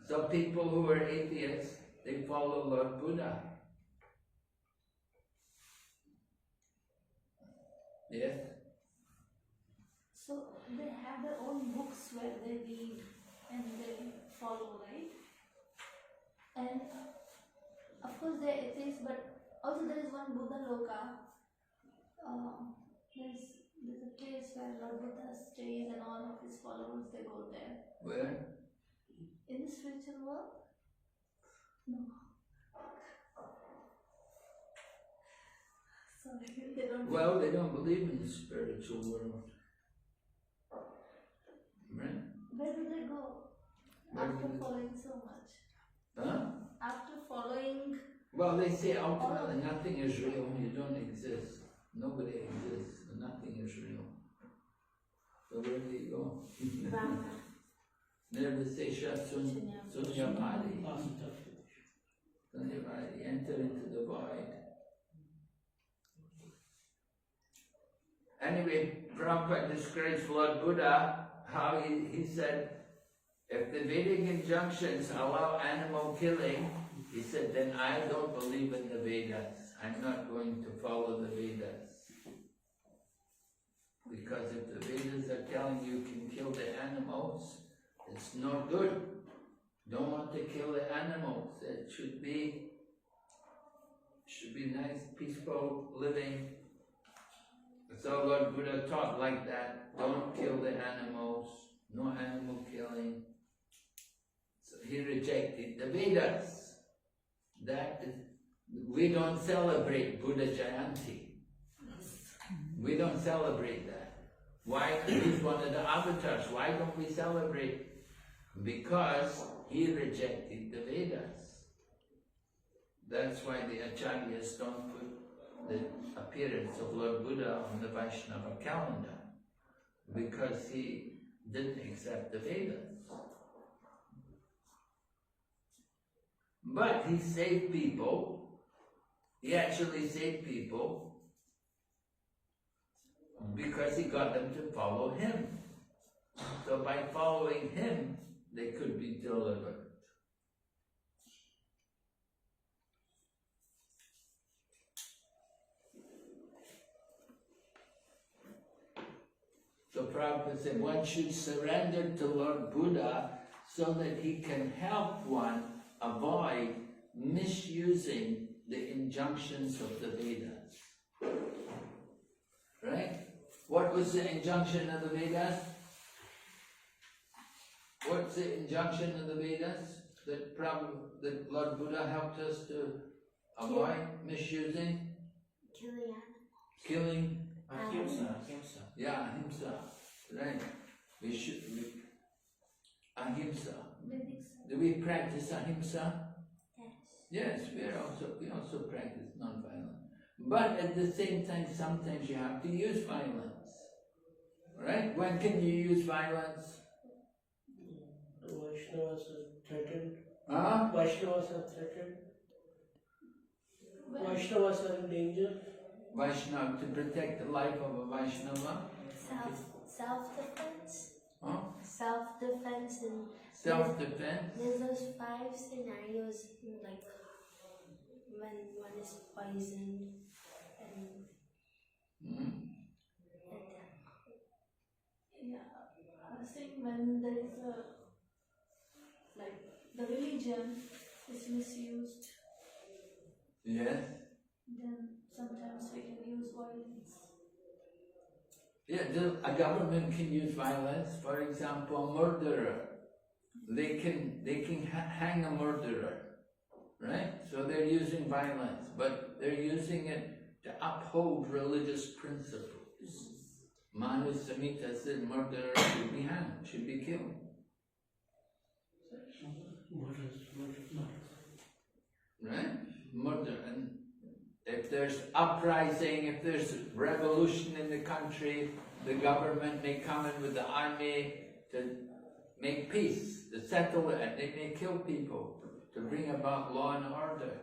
So people who are atheists, they follow Lord Buddha. Yes? So they have their own books where they read and they follow, right? And of course they're atheists, but also there is one Buddha Loka. There's a place where Lord Buddha stays and all of his followers, they go there. Where? In the spiritual world? No. Sorry, they don't. Well, they don't believe in the spiritual world. Right? Where do they go? After following so much? Huh? After following. Well, they say ultimately nothing is real, you don't exist. Nobody exists, nothing is real. So where do you go? Nirvisesha Sunyavadi. Sunyavadi, enter into the void. Anyway, Prabhupada describes Lord Buddha, how he said, if the Vedic injunctions allow animal killing, he said, then I don't believe in the Vedas. I'm not going to follow the Vedas. Because if the Vedas are telling you can kill the animals, it's no good. Don't want to kill the animals. It should be nice, peaceful living. So Lord Buddha taught like that. Don't kill the animals. No animal killing. So he rejected the Vedas. We don't celebrate Buddha Jayanti. We don't celebrate that. Why? He's one of the avatars. Why don't we celebrate? Because he rejected the Vedas. That's why the acharyas don't put the appearance of Lord Buddha on the Vaishnava calendar. Because he didn't accept the Vedas. But he saved people. He actually saved people because he got them to follow him. So by following him, they could be delivered. So Prabhupada said one should surrender to Lord Buddha so that he can help one avoid misusing the injunctions of the Vedas. Right? What was the injunction of the Vedas? What's the injunction of the Vedas that Lord Buddha helped us to avoid misusing? Killing. Ahimsa. Yeah, ahimsa. Right. We should. Ahimsa. Do we practice ahimsa? Yes. Yes, we also practice non-violence. But at the same time, sometimes you have to use violence. Right? When can you use violence? The Vaishnavas are threatened. Huh? Vaishnavas are threatened. Vaishnavas are in danger. Vaishnava, to protect the life of a Vaishnava. Self-defense. Huh? Self-defense and Self-defense. there's those 5 scenarios like when one is poisoned and Yeah, I was saying when there is a, like, the religion is misused, Yes. then sometimes we can use violence. Yeah, a government can use violence. For example, a murderer. They can hang a murderer, right? So they're using violence, but they're using it to uphold religious principles. Manu Samhita said murderer should be hanged, should be killed. Right? Murder. And if there's uprising, if there's revolution in the country, the government may come in with the army to make peace, to settle it, and they may kill people to bring about law and order.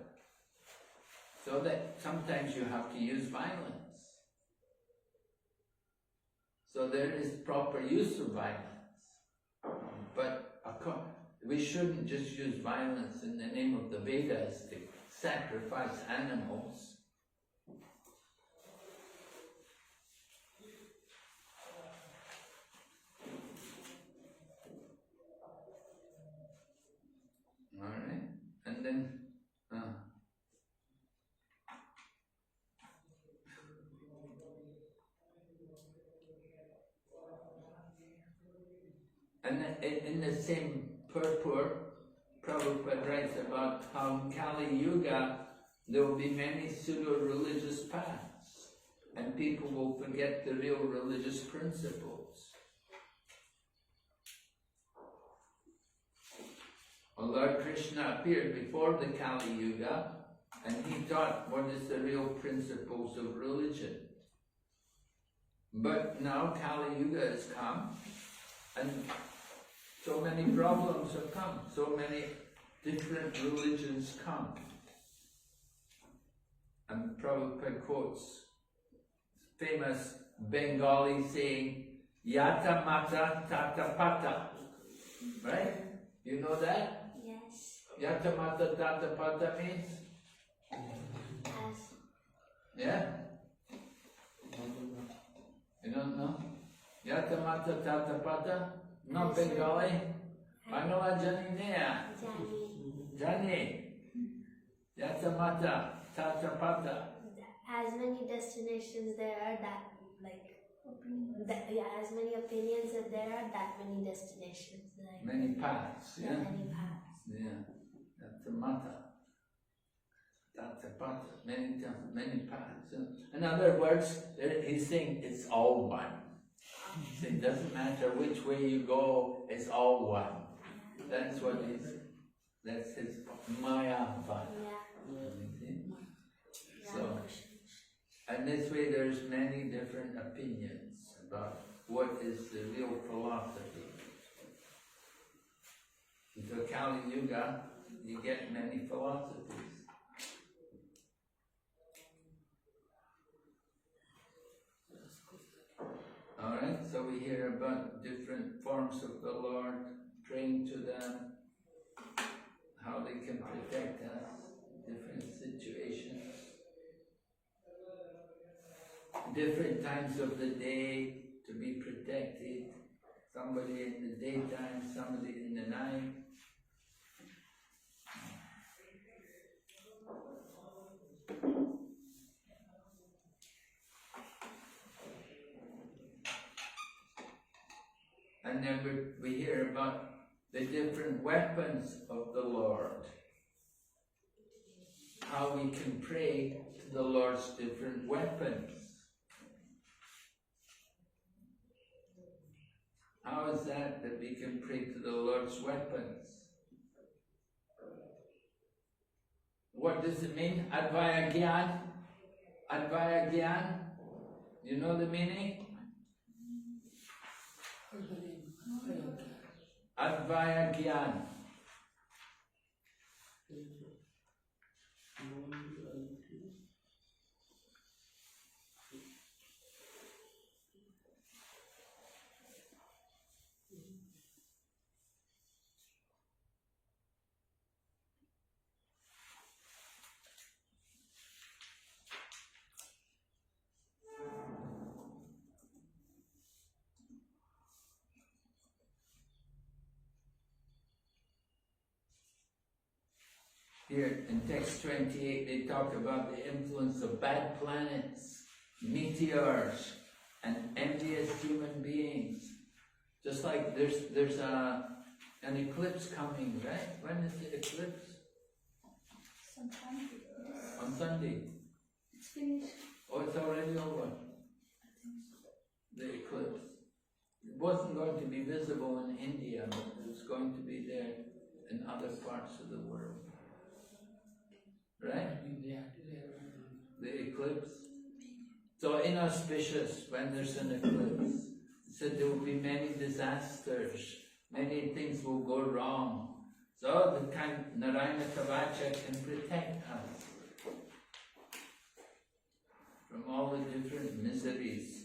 So that sometimes you have to use violence. So there is proper use of violence. But we shouldn't just use violence in the name of the Vedas to sacrifice animals. Alright, and then and in the same purport, Prabhupada writes about how in Kali Yuga there will be many pseudo-religious paths and people will forget the real religious principles. Well, Lord Krishna appeared before the Kali Yuga and he taught what is the real principles of religion. But now Kali Yuga has come and so many problems have come, so many different religions come. And Prabhupada quotes famous Bengali saying, Yata Mata Tata Pata. Right? You know that? yes, Yata Mata Tata Pata means? as Yeah? You don't know? Yata Mata Tata Pata? No Bengali? Bangla Jani Nea? Jani. Jani? Yata Mata Tata Pata? As many destinations there are, that as many opinions as there are, that many destinations. Like, Many paths, yeah? many paths. Yeah. Yata Mata Tata Pata. Many paths. In other words, he's saying it's all one. So it doesn't matter which way you go, it's all one. That's what that's his Mayapur. So, and this way there's many different opinions about what is the real philosophy. Until Kali Yuga, you get many philosophies. Alright, so So we hear about different forms of the Lord, praying to them, how they can protect us in different situations, different times of the day to be protected, somebody in the daytime, somebody in the night. And then we hear about the different weapons of the Lord. How we can pray to the Lord's different weapons. How is that we can pray to the Lord's weapons? What does it mean? Advaya Gyan? Advaya Gyan? You know the meaning? Advaya Gyan. Here in text 28, they talk about the influence of bad planets, meteors, and envious human beings. Just like there's an eclipse coming, right? When is the eclipse? Sometime. On Sunday. It's finished. Oh, it's already over. I think so. The eclipse. It wasn't going to be visible in India, but it's going to be there in other parts of the world. Right? The eclipse. So inauspicious when there's an eclipse. It said there will be many disasters, many things will go wrong. So the kind Narayana Kavacha can protect us from all the different miseries.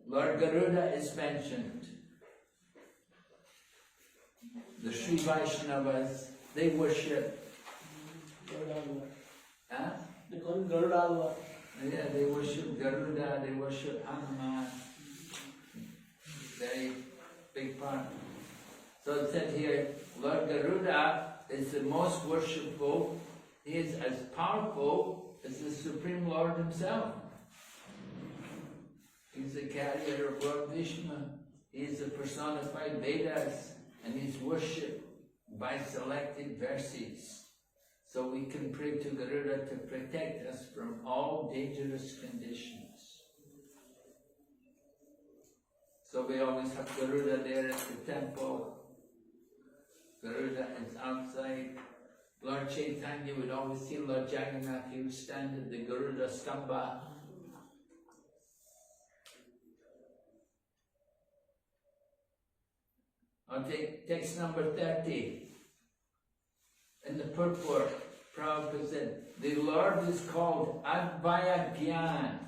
Lord Garuda is mentioned. The Sri Vaishnavas, they worship. Huh? They call it Garuda. Yeah, they worship Garuda, they worship Hanuman. Very big part. So it said here, Lord Garuda is the most worshipful. He is as powerful as the Supreme Lord himself. He's the carrier of Lord Vishnu. He is the personified Vedas, and he's worshipped by selected verses. So we can pray to Garuda to protect us from all dangerous conditions. So we always have Garuda there at the temple. Garuda is outside. Lord Chaitanya would always see Lord Jagannath. He would stand at the Garuda Stamba. I'll take text number 30. In the purport, Prabhupada said, the Lord is called Advaya Gyan.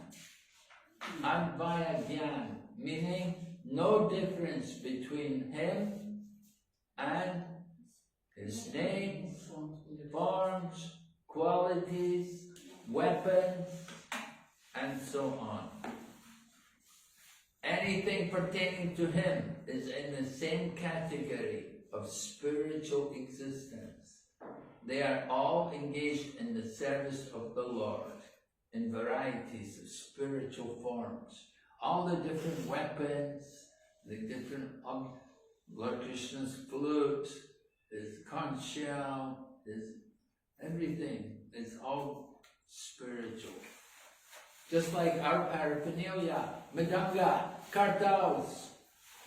Advaya Gyan, meaning no difference between him and his names, forms, qualities, weapons, and so on. Anything pertaining to him is in the same category of spiritual existence. They are all engaged in the service of the Lord in varieties of spiritual forms. All the different weapons, the different Lord Krishna's flute, his conch shell, his everything is all spiritual. Just like our paraphernalia, Madanga, kartals,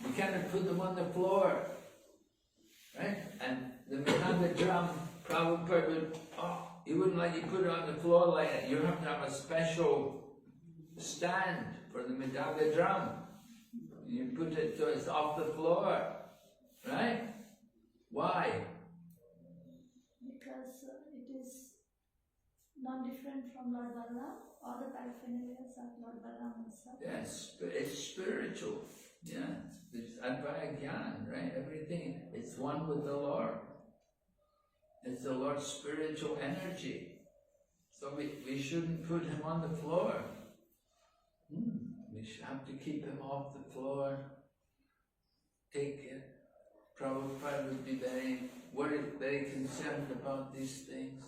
we cannot put them on the floor, right? And the Madanga drum, Prabhupada would, he wouldn't let you put it on the floor like that. You have to have a special stand for the Madanga drum. You put it so it's off the floor, right? Why? Because it is not different from Lord Balaram? All the paraphernalias of Lord Balaram and stuff? Yes, it's spiritual. Yeah, it's Advaya Gyan, right? Everything, it's one with the Lord. It's the Lord's spiritual energy. So we shouldn't put him on the floor. We should have to keep him off the floor. Take it. Prabhupada would be very worried, very concerned about these things.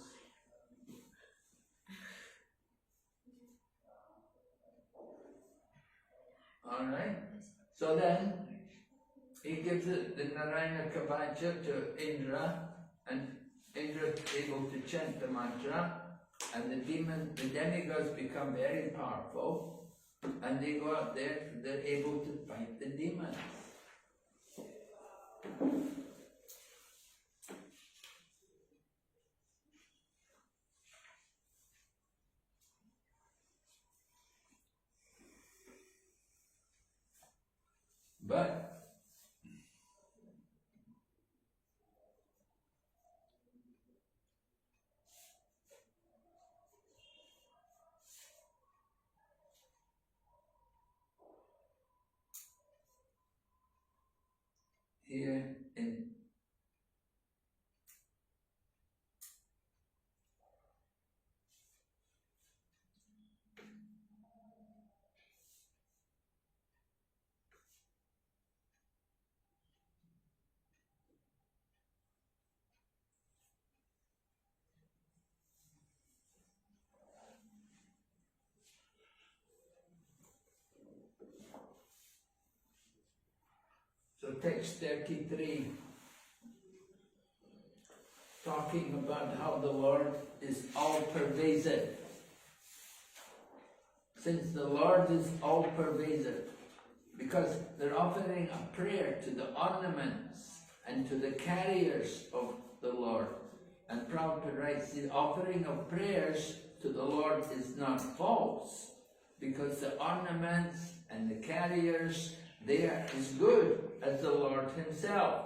Alright? So then, he gives it, the Narayana Kavacha to Indra, and Indra is able to chant the mantra, and the demigods become very powerful, and they go out there, they're able to fight the demons. But here so text 33, talking about how the Lord is all-pervasive. Since the Lord is all-pervasive, because they're offering a prayer to the ornaments and to the carriers of the Lord. And Prabhupada writes, the offering of prayers to the Lord is not false, because the ornaments and the carriers, they are as good as the Lord himself.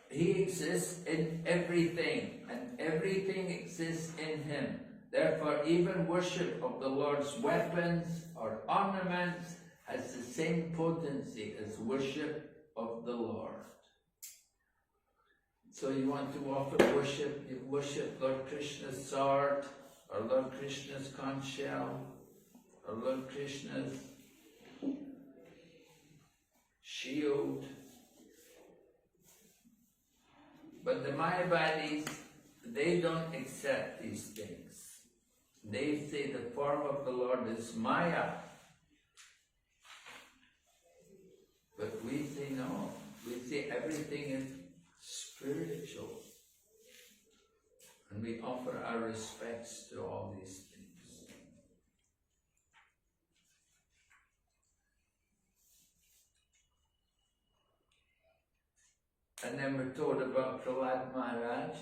He exists in everything, and everything exists in him. Therefore, even worship of the Lord's weapons or ornaments has the same potency as worship of the Lord. So you want to offer worship, you worship Lord Krishna's sword, or Lord Krishna's conch shell, or Lord Krishna's shield. But the Mayavadis, they don't accept these things. They say the form of the Lord is Maya. But we say no. We say everything is spiritual. And we offer our respects to all these things. And then we're told about Prahlad Maharaj,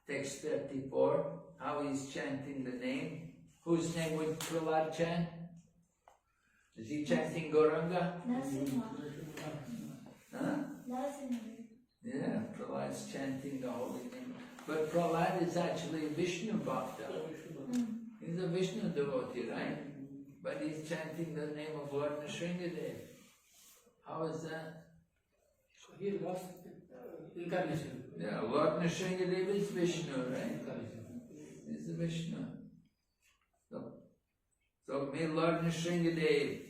text 34, how he's chanting the name. Whose name would Prahlad chant? Is he chanting Gauranga? Narasimha. Huh? Narasimha. Yeah, Prahlad's chanting the holy name. But Prahlad is actually Vishnu Bhakta. He's a Vishnu devotee, right? But he's chanting the name of Lord Nrsimhadev. How is that? So he lost incarnation. Yeah, Lord Nrsimhadev is Vishnu, right? Incarnation. He's a Vishnu. So may Lord Nrsimhadev,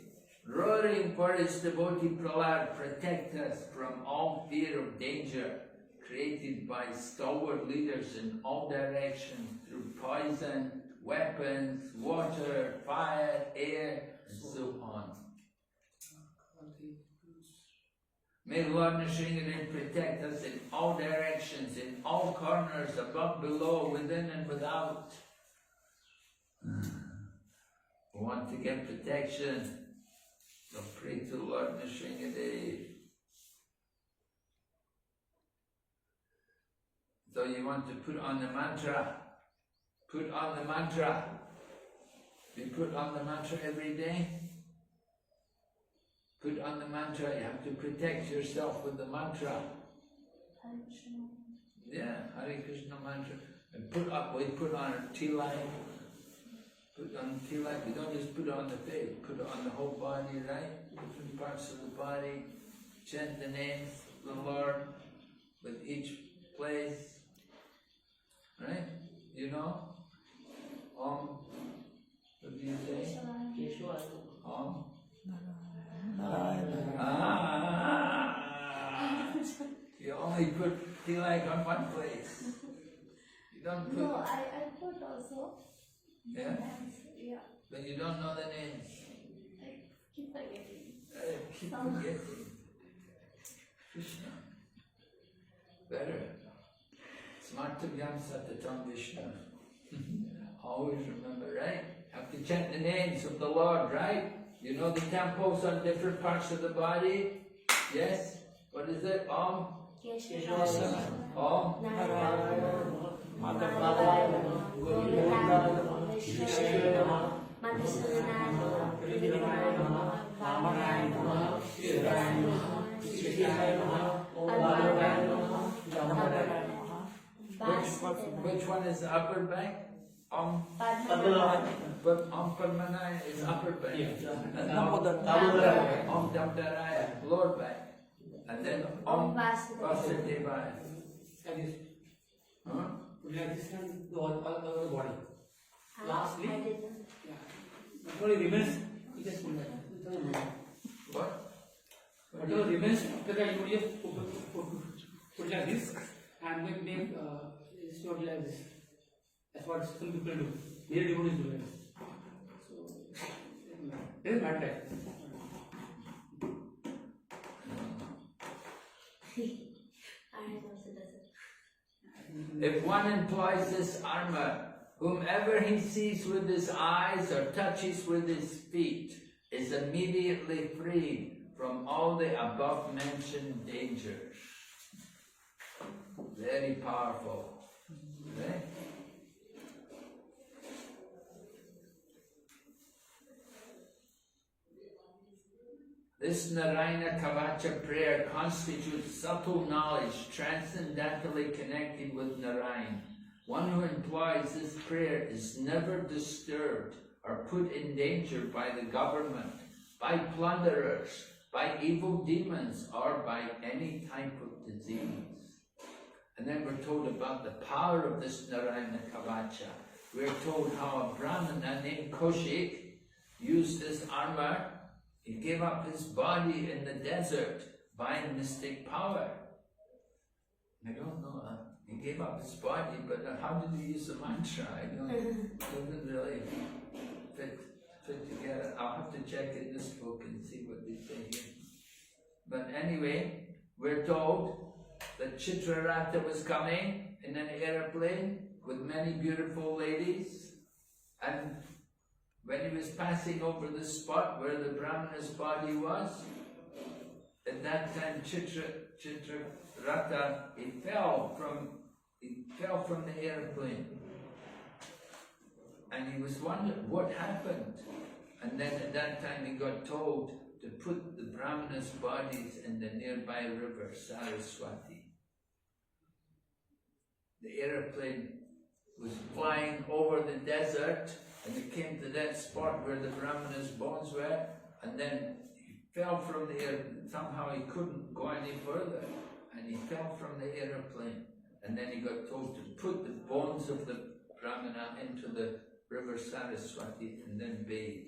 roaring for his devotee Prahlad, protect us from all fear of danger created by stalwart leaders in all directions through poison, weapons, water, fire, air, and so on. May Lord Nrsimhadev protect us in all directions, in all corners, above, below, within and without. We want to get protection, so pray to Lord Nrsimhadev. So you want to put on the mantra. Put on the mantra. You put on the mantra every day. Put on the mantra. You have to protect yourself with the mantra. Hare Krishna. Yeah, Hare Krishna mantra. And we put on our tea line. Put on tilak, you don't just put it on the face, put it on the whole body, right? Different parts of the body. Chant the names of the Lord with each place. Right? You know? What do you say? Om. You only put tilak on one place. You don't put. No, I put also. Yeah? Yeah. But you don't know the names. I keep forgetting. Keep forgetting. Krishna. Better. Smartavyam Satatam Vishnu. Always remember, right? Have to chant the names of the Lord, right? You know the temples on different parts of the body? Yes? What is it? Om? Keshava. Om? Narayana. Madhavaya. Govindaya. Vishnu. Madhusudanaya. Vidyaya. Vamanaya. Shiraya. Advaya. Which one is the upper back? Om Padmanaya is upper back. And Om Damdaraya, lower back. And then Om Vasudevaya. Huh? Like this and the all over the body. Lastly, I did not. whatever remains, you just put that. What? Whatever remains after that, you just put like this and then make it's not like this. That's what some people do. Many devotees do that. So, it doesn't matter. Iron also does it. If one employs this armor, whomever he sees with his eyes or touches with his feet is immediately freed from all the above mentioned dangers. Very powerful. Right? This Narayana Kavacha prayer constitutes subtle knowledge transcendentally connected with Narayan. One who employs this prayer is never disturbed or put in danger by the government, by plunderers, by evil demons, or by any type of disease. And then we're told about the power of this Narayana Kavacha. We're told how a Brahmana named Kaushik used this armor. He gave up his body in the desert by mystic power. I don't know. He gave up his body, but how did he use the mantra? I don't. It doesn't really fit together. I'll have to check in this book and see what they say here. But anyway, we're told that Chitraratha was coming in an airplane with many beautiful ladies, and when he was passing over the spot where the Brahmana's body was, at that time Chitraratha, he fell from the airplane. And he was wondering what happened. And then at that time he got told to put the Brahmana's bodies in the nearby river Saraswati. The airplane was flying over the desert, and it came to that spot where the Brahmana's bones were, and then he fell from the air. Somehow he couldn't go any further, and he fell from the airplane. And then he got told to put the bones of the Brahmana into the river Saraswati and then bathe.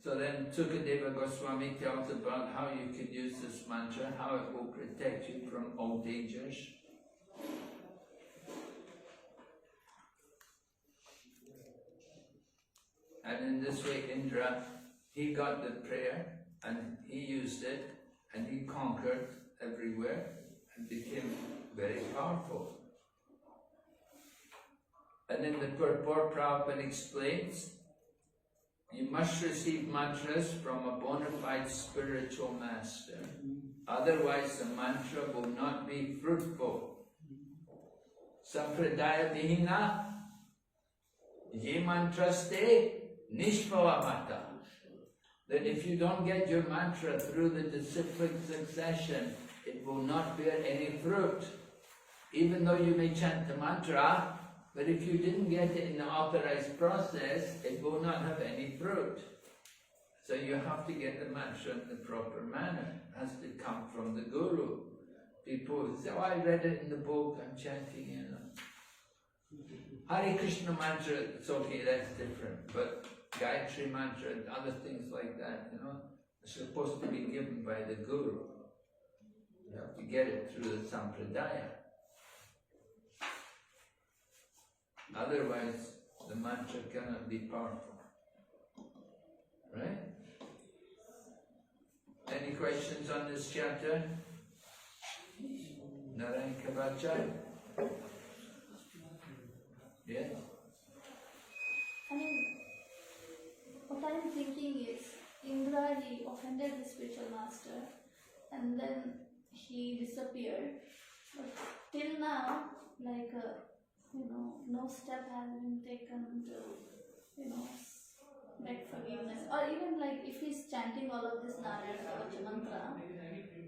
So then Sukadeva Goswami tells about how you can use this mantra, how it will protect you from all dangers. And in this way Indra, he got the prayer and he used it and he conquered everywhere and became very powerful. And then the purport Prabhupada explains, you must receive mantras from a bona fide spiritual master. Otherwise the mantra will not be fruitful. Sampradaya vihina ye mantraste nishphalamata. That if you don't get your mantra through the disciplic succession, it will not bear any fruit. even though you may chant the mantra, but if you didn't get it in the authorized process, it will not have any fruit. So you have to get the mantra in the proper manner. It has to come from the Guru. People say, oh, I read it in the book, I'm chanting, you know. Hare Krishna mantra, it's okay, that's different. But Gayatri mantra and other things like that, you know, are supposed to be given by the Guru. You have to get it through the Sampradaya. Otherwise, the mantra cannot be powerful. Right? Any questions on this chapter? Narayan Kavacha? Yes? I mean, what I'm thinking is, Indra, he offended the spiritual master and then he disappeared. But till now, like, no step has been taken to, beg forgiveness. Or even like if he's chanting all of this Narayan Kavacha mantra,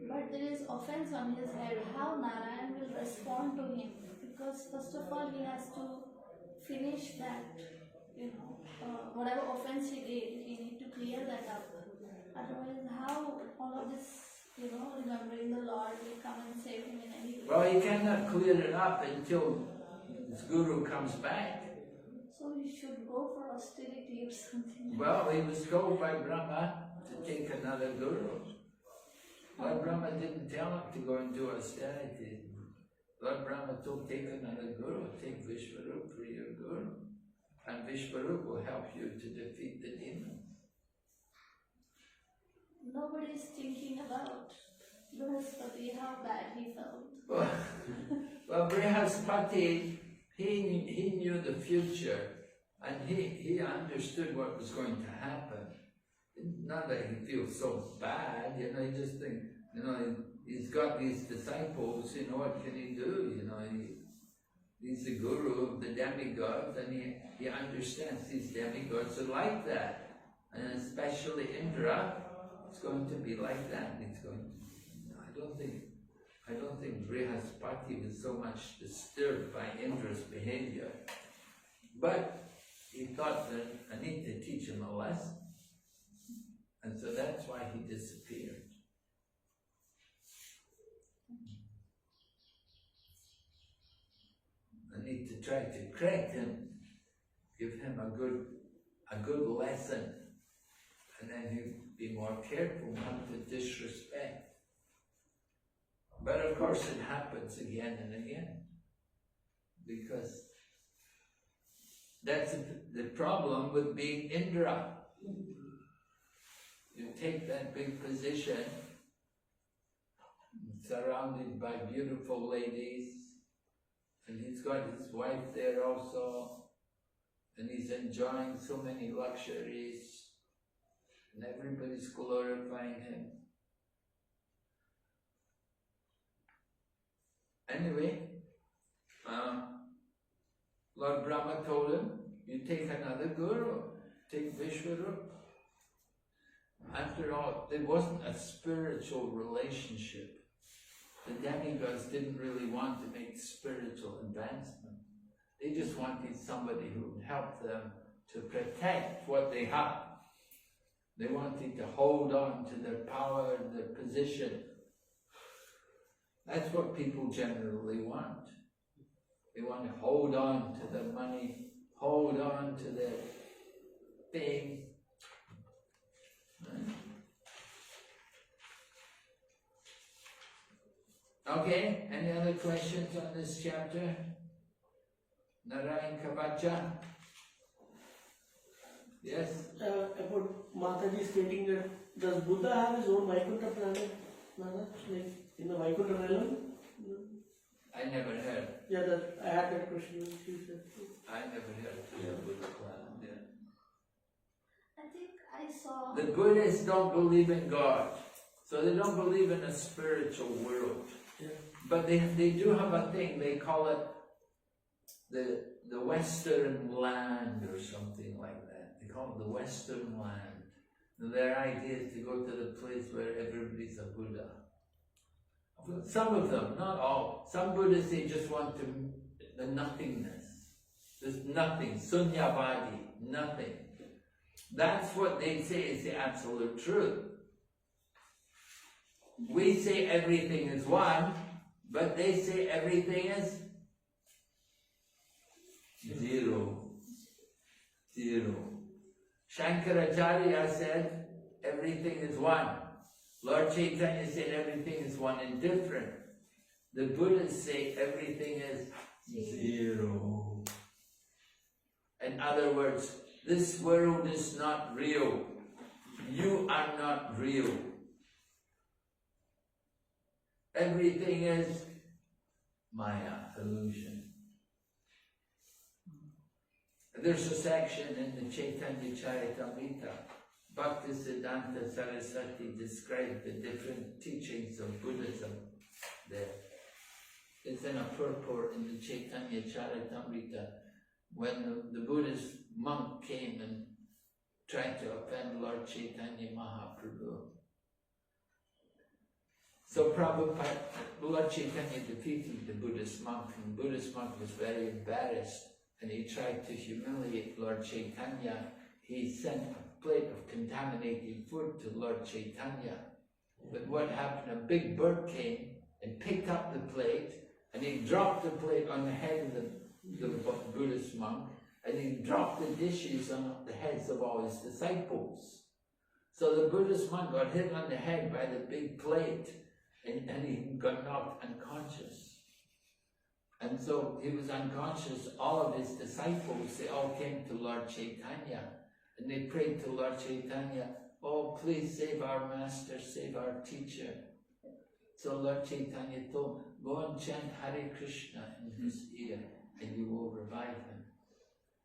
but there is offense on his head, how Narayan will respond to him? Because first of all, he has to finish that, whatever offense he did, he need to clear that up. Otherwise, how all of this, remembering the Lord will come and save him in any way? Well, he cannot clear it up until his Guru comes back. So he should go for austerity or something. Well, he was told by Brahma to take another Guru. Lord Brahma didn't tell him to go and do austerity. Lord Brahma told, take another Guru, take Vishwarup for your Guru. And Vishwarup will help you to defeat the demons. Nobody is thinking about Brihaspati, how bad he felt. Well, Brihaspati, he knew the future and he understood what was going to happen. Not that he feels so bad, he just thinks, he's got these disciples, what can he do? He's the guru of the demigods and he understands these demigods are like that. And especially Indra, it's going to be like that. It's going to, I don't think Brihaspati was so much disturbed by Indra's behavior. But he thought that I need to teach him a lesson. And so that's why he disappeared. I need to try to correct him, give him a good lesson, and then he'll be more careful not to disrespect. But of course it happens again and again, because that's the problem with being Indra. You take that big position, surrounded by beautiful ladies, and he's got his wife there also, and he's enjoying so many luxuries, and everybody's glorifying him. Anyway, Lord Brahma told him, you take another guru, take Vishwarup. After all, there wasn't a spiritual relationship. The demigods didn't really want to make spiritual advancement. They just wanted somebody who would help them to protect what they have. They wanted to hold on to their power, their position. That's what people generally want. They want to hold on to their money, hold on to their fame. Okay, any other questions on this chapter? Narayan Kavacha? Yes? About Mataji stating that, does Buddha have his own Vaikuntha planet? Like in the Vaikuntha realm? I never heard. Yeah, I had that question. She said. I never heard of the Buddha planet. Yeah. I think I saw. The Buddhists don't believe in God, so they don't believe in a spiritual world. Yeah. But they do have a thing, they call it the Western land or something like that. They call it the Western land. And their idea is to go to the place where everybody's a Buddha. Some of them, not all. Some Buddhists, they just want the nothingness. There's nothing, sunyavadi, nothing. That's what they say is the absolute truth. We say everything is one, but they say everything is zero. Zero. Shankaracharya said everything is one. Lord Chaitanya said everything is one and different. The Buddhists say everything is zero. In other words, this world is not real. You are not real. Everything is Maya, illusion. There's a section in the Chaitanya Charitamrita. Bhakti Siddhanta Saraswati described the different teachings of Buddhism there. It's in a purport in the Chaitanya Charitamrita. When the Buddhist monk came and tried to offend Lord Chaitanya Mahaprabhu. So Prabhupada, Lord Chaitanya defeated the Buddhist monk, and the Buddhist monk was very embarrassed, and he tried to humiliate Lord Chaitanya. He sent a plate of contaminated food to Lord Chaitanya. But what happened, a big bird came and picked up the plate, and he dropped the plate on the head of the Buddhist monk, and he dropped the dishes on the heads of all his disciples. So the Buddhist monk got hit on the head by the big plate, and he got knocked unconscious. And so he was unconscious. All of his disciples, they all came to Lord Chaitanya, and they prayed to Lord Chaitanya, "Oh, please save our master, save our teacher." So Lord Chaitanya told him, "Go and chant Hare Krishna in his ear, and you will revive him."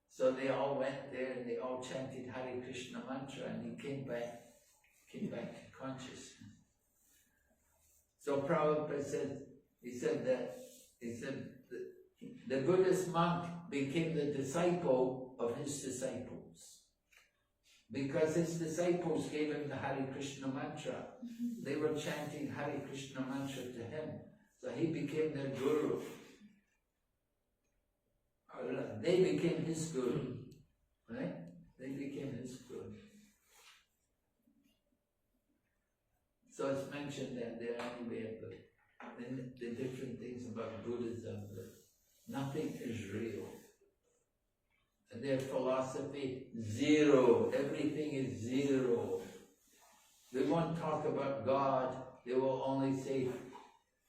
So they all went there, and they all chanted Hare Krishna mantra, and he came back to consciousness. So Prabhupada said, the Buddhist monk became the disciple of his disciples. Because his disciples gave him the Hare Krishna mantra. They were chanting Hare Krishna mantra to him. So he became their guru. They became his guru. Right? They became his guru. So it's mentioned that there anyway, but the different things about Buddhism, that nothing is real. And their philosophy, zero. Everything is zero. They won't talk about God. They will only say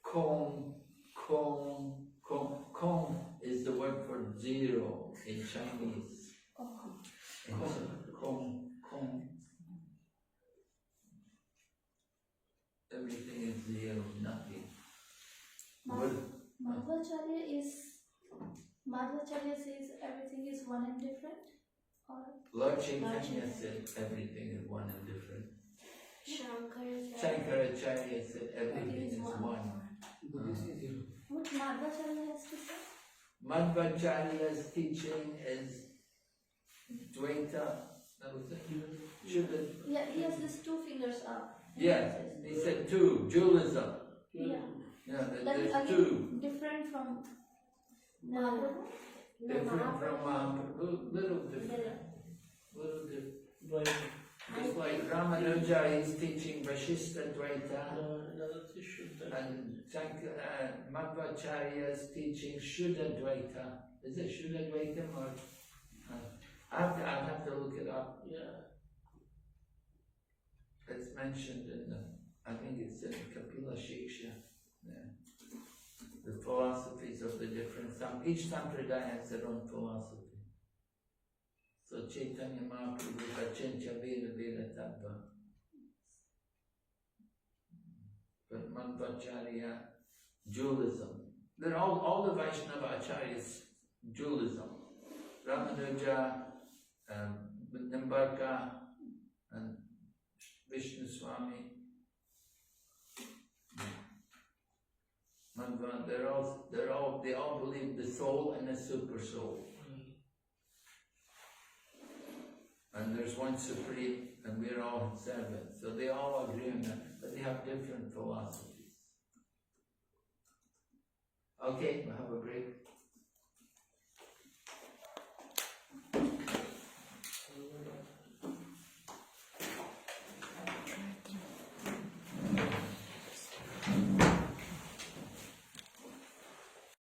Kong, Kong, Kong. Kong is the word for zero in Chinese. Kong, Kong. Everything is zero, nothing. Madhvacharya says everything is one and different? Or Lord Chaitanya said everything is one and different. Shankaracharya Shankaracharya said everything is one. what Madhvacharya has to say? Madhvacharya's teaching is Dvaita. That was it? Yeah, he has these two fingers up. Yes, he said two, dualism. Yeah. Yeah, That is there's again two. different from Mahaprabhu? Different from Mahaprabhu, little different. Little different. Just like Ramanuja is teaching Vashishta Dvaita, and Madhvacharya is teaching Shuddha Dvaita. Is it Shuddha Dvaita or? I'll have to look it up. Yeah. It's mentioned in I think it's in Kapila Shiksha. Yeah. The philosophies of the different each sampradaya has their own philosophy. So Chaitanya Mahaprabhu Vachincha Veda Veda Tattva. But Madhvacharya, dualism. They're all the Vaishnava acharyas, dualism. Ramanuja, Nimbarka, and Vishnu Swami. Madhva, they all believe the soul and the super soul. And there's one supreme, and we're all servants. So they all agree on that, but they have different philosophies. Okay, we'll have a break.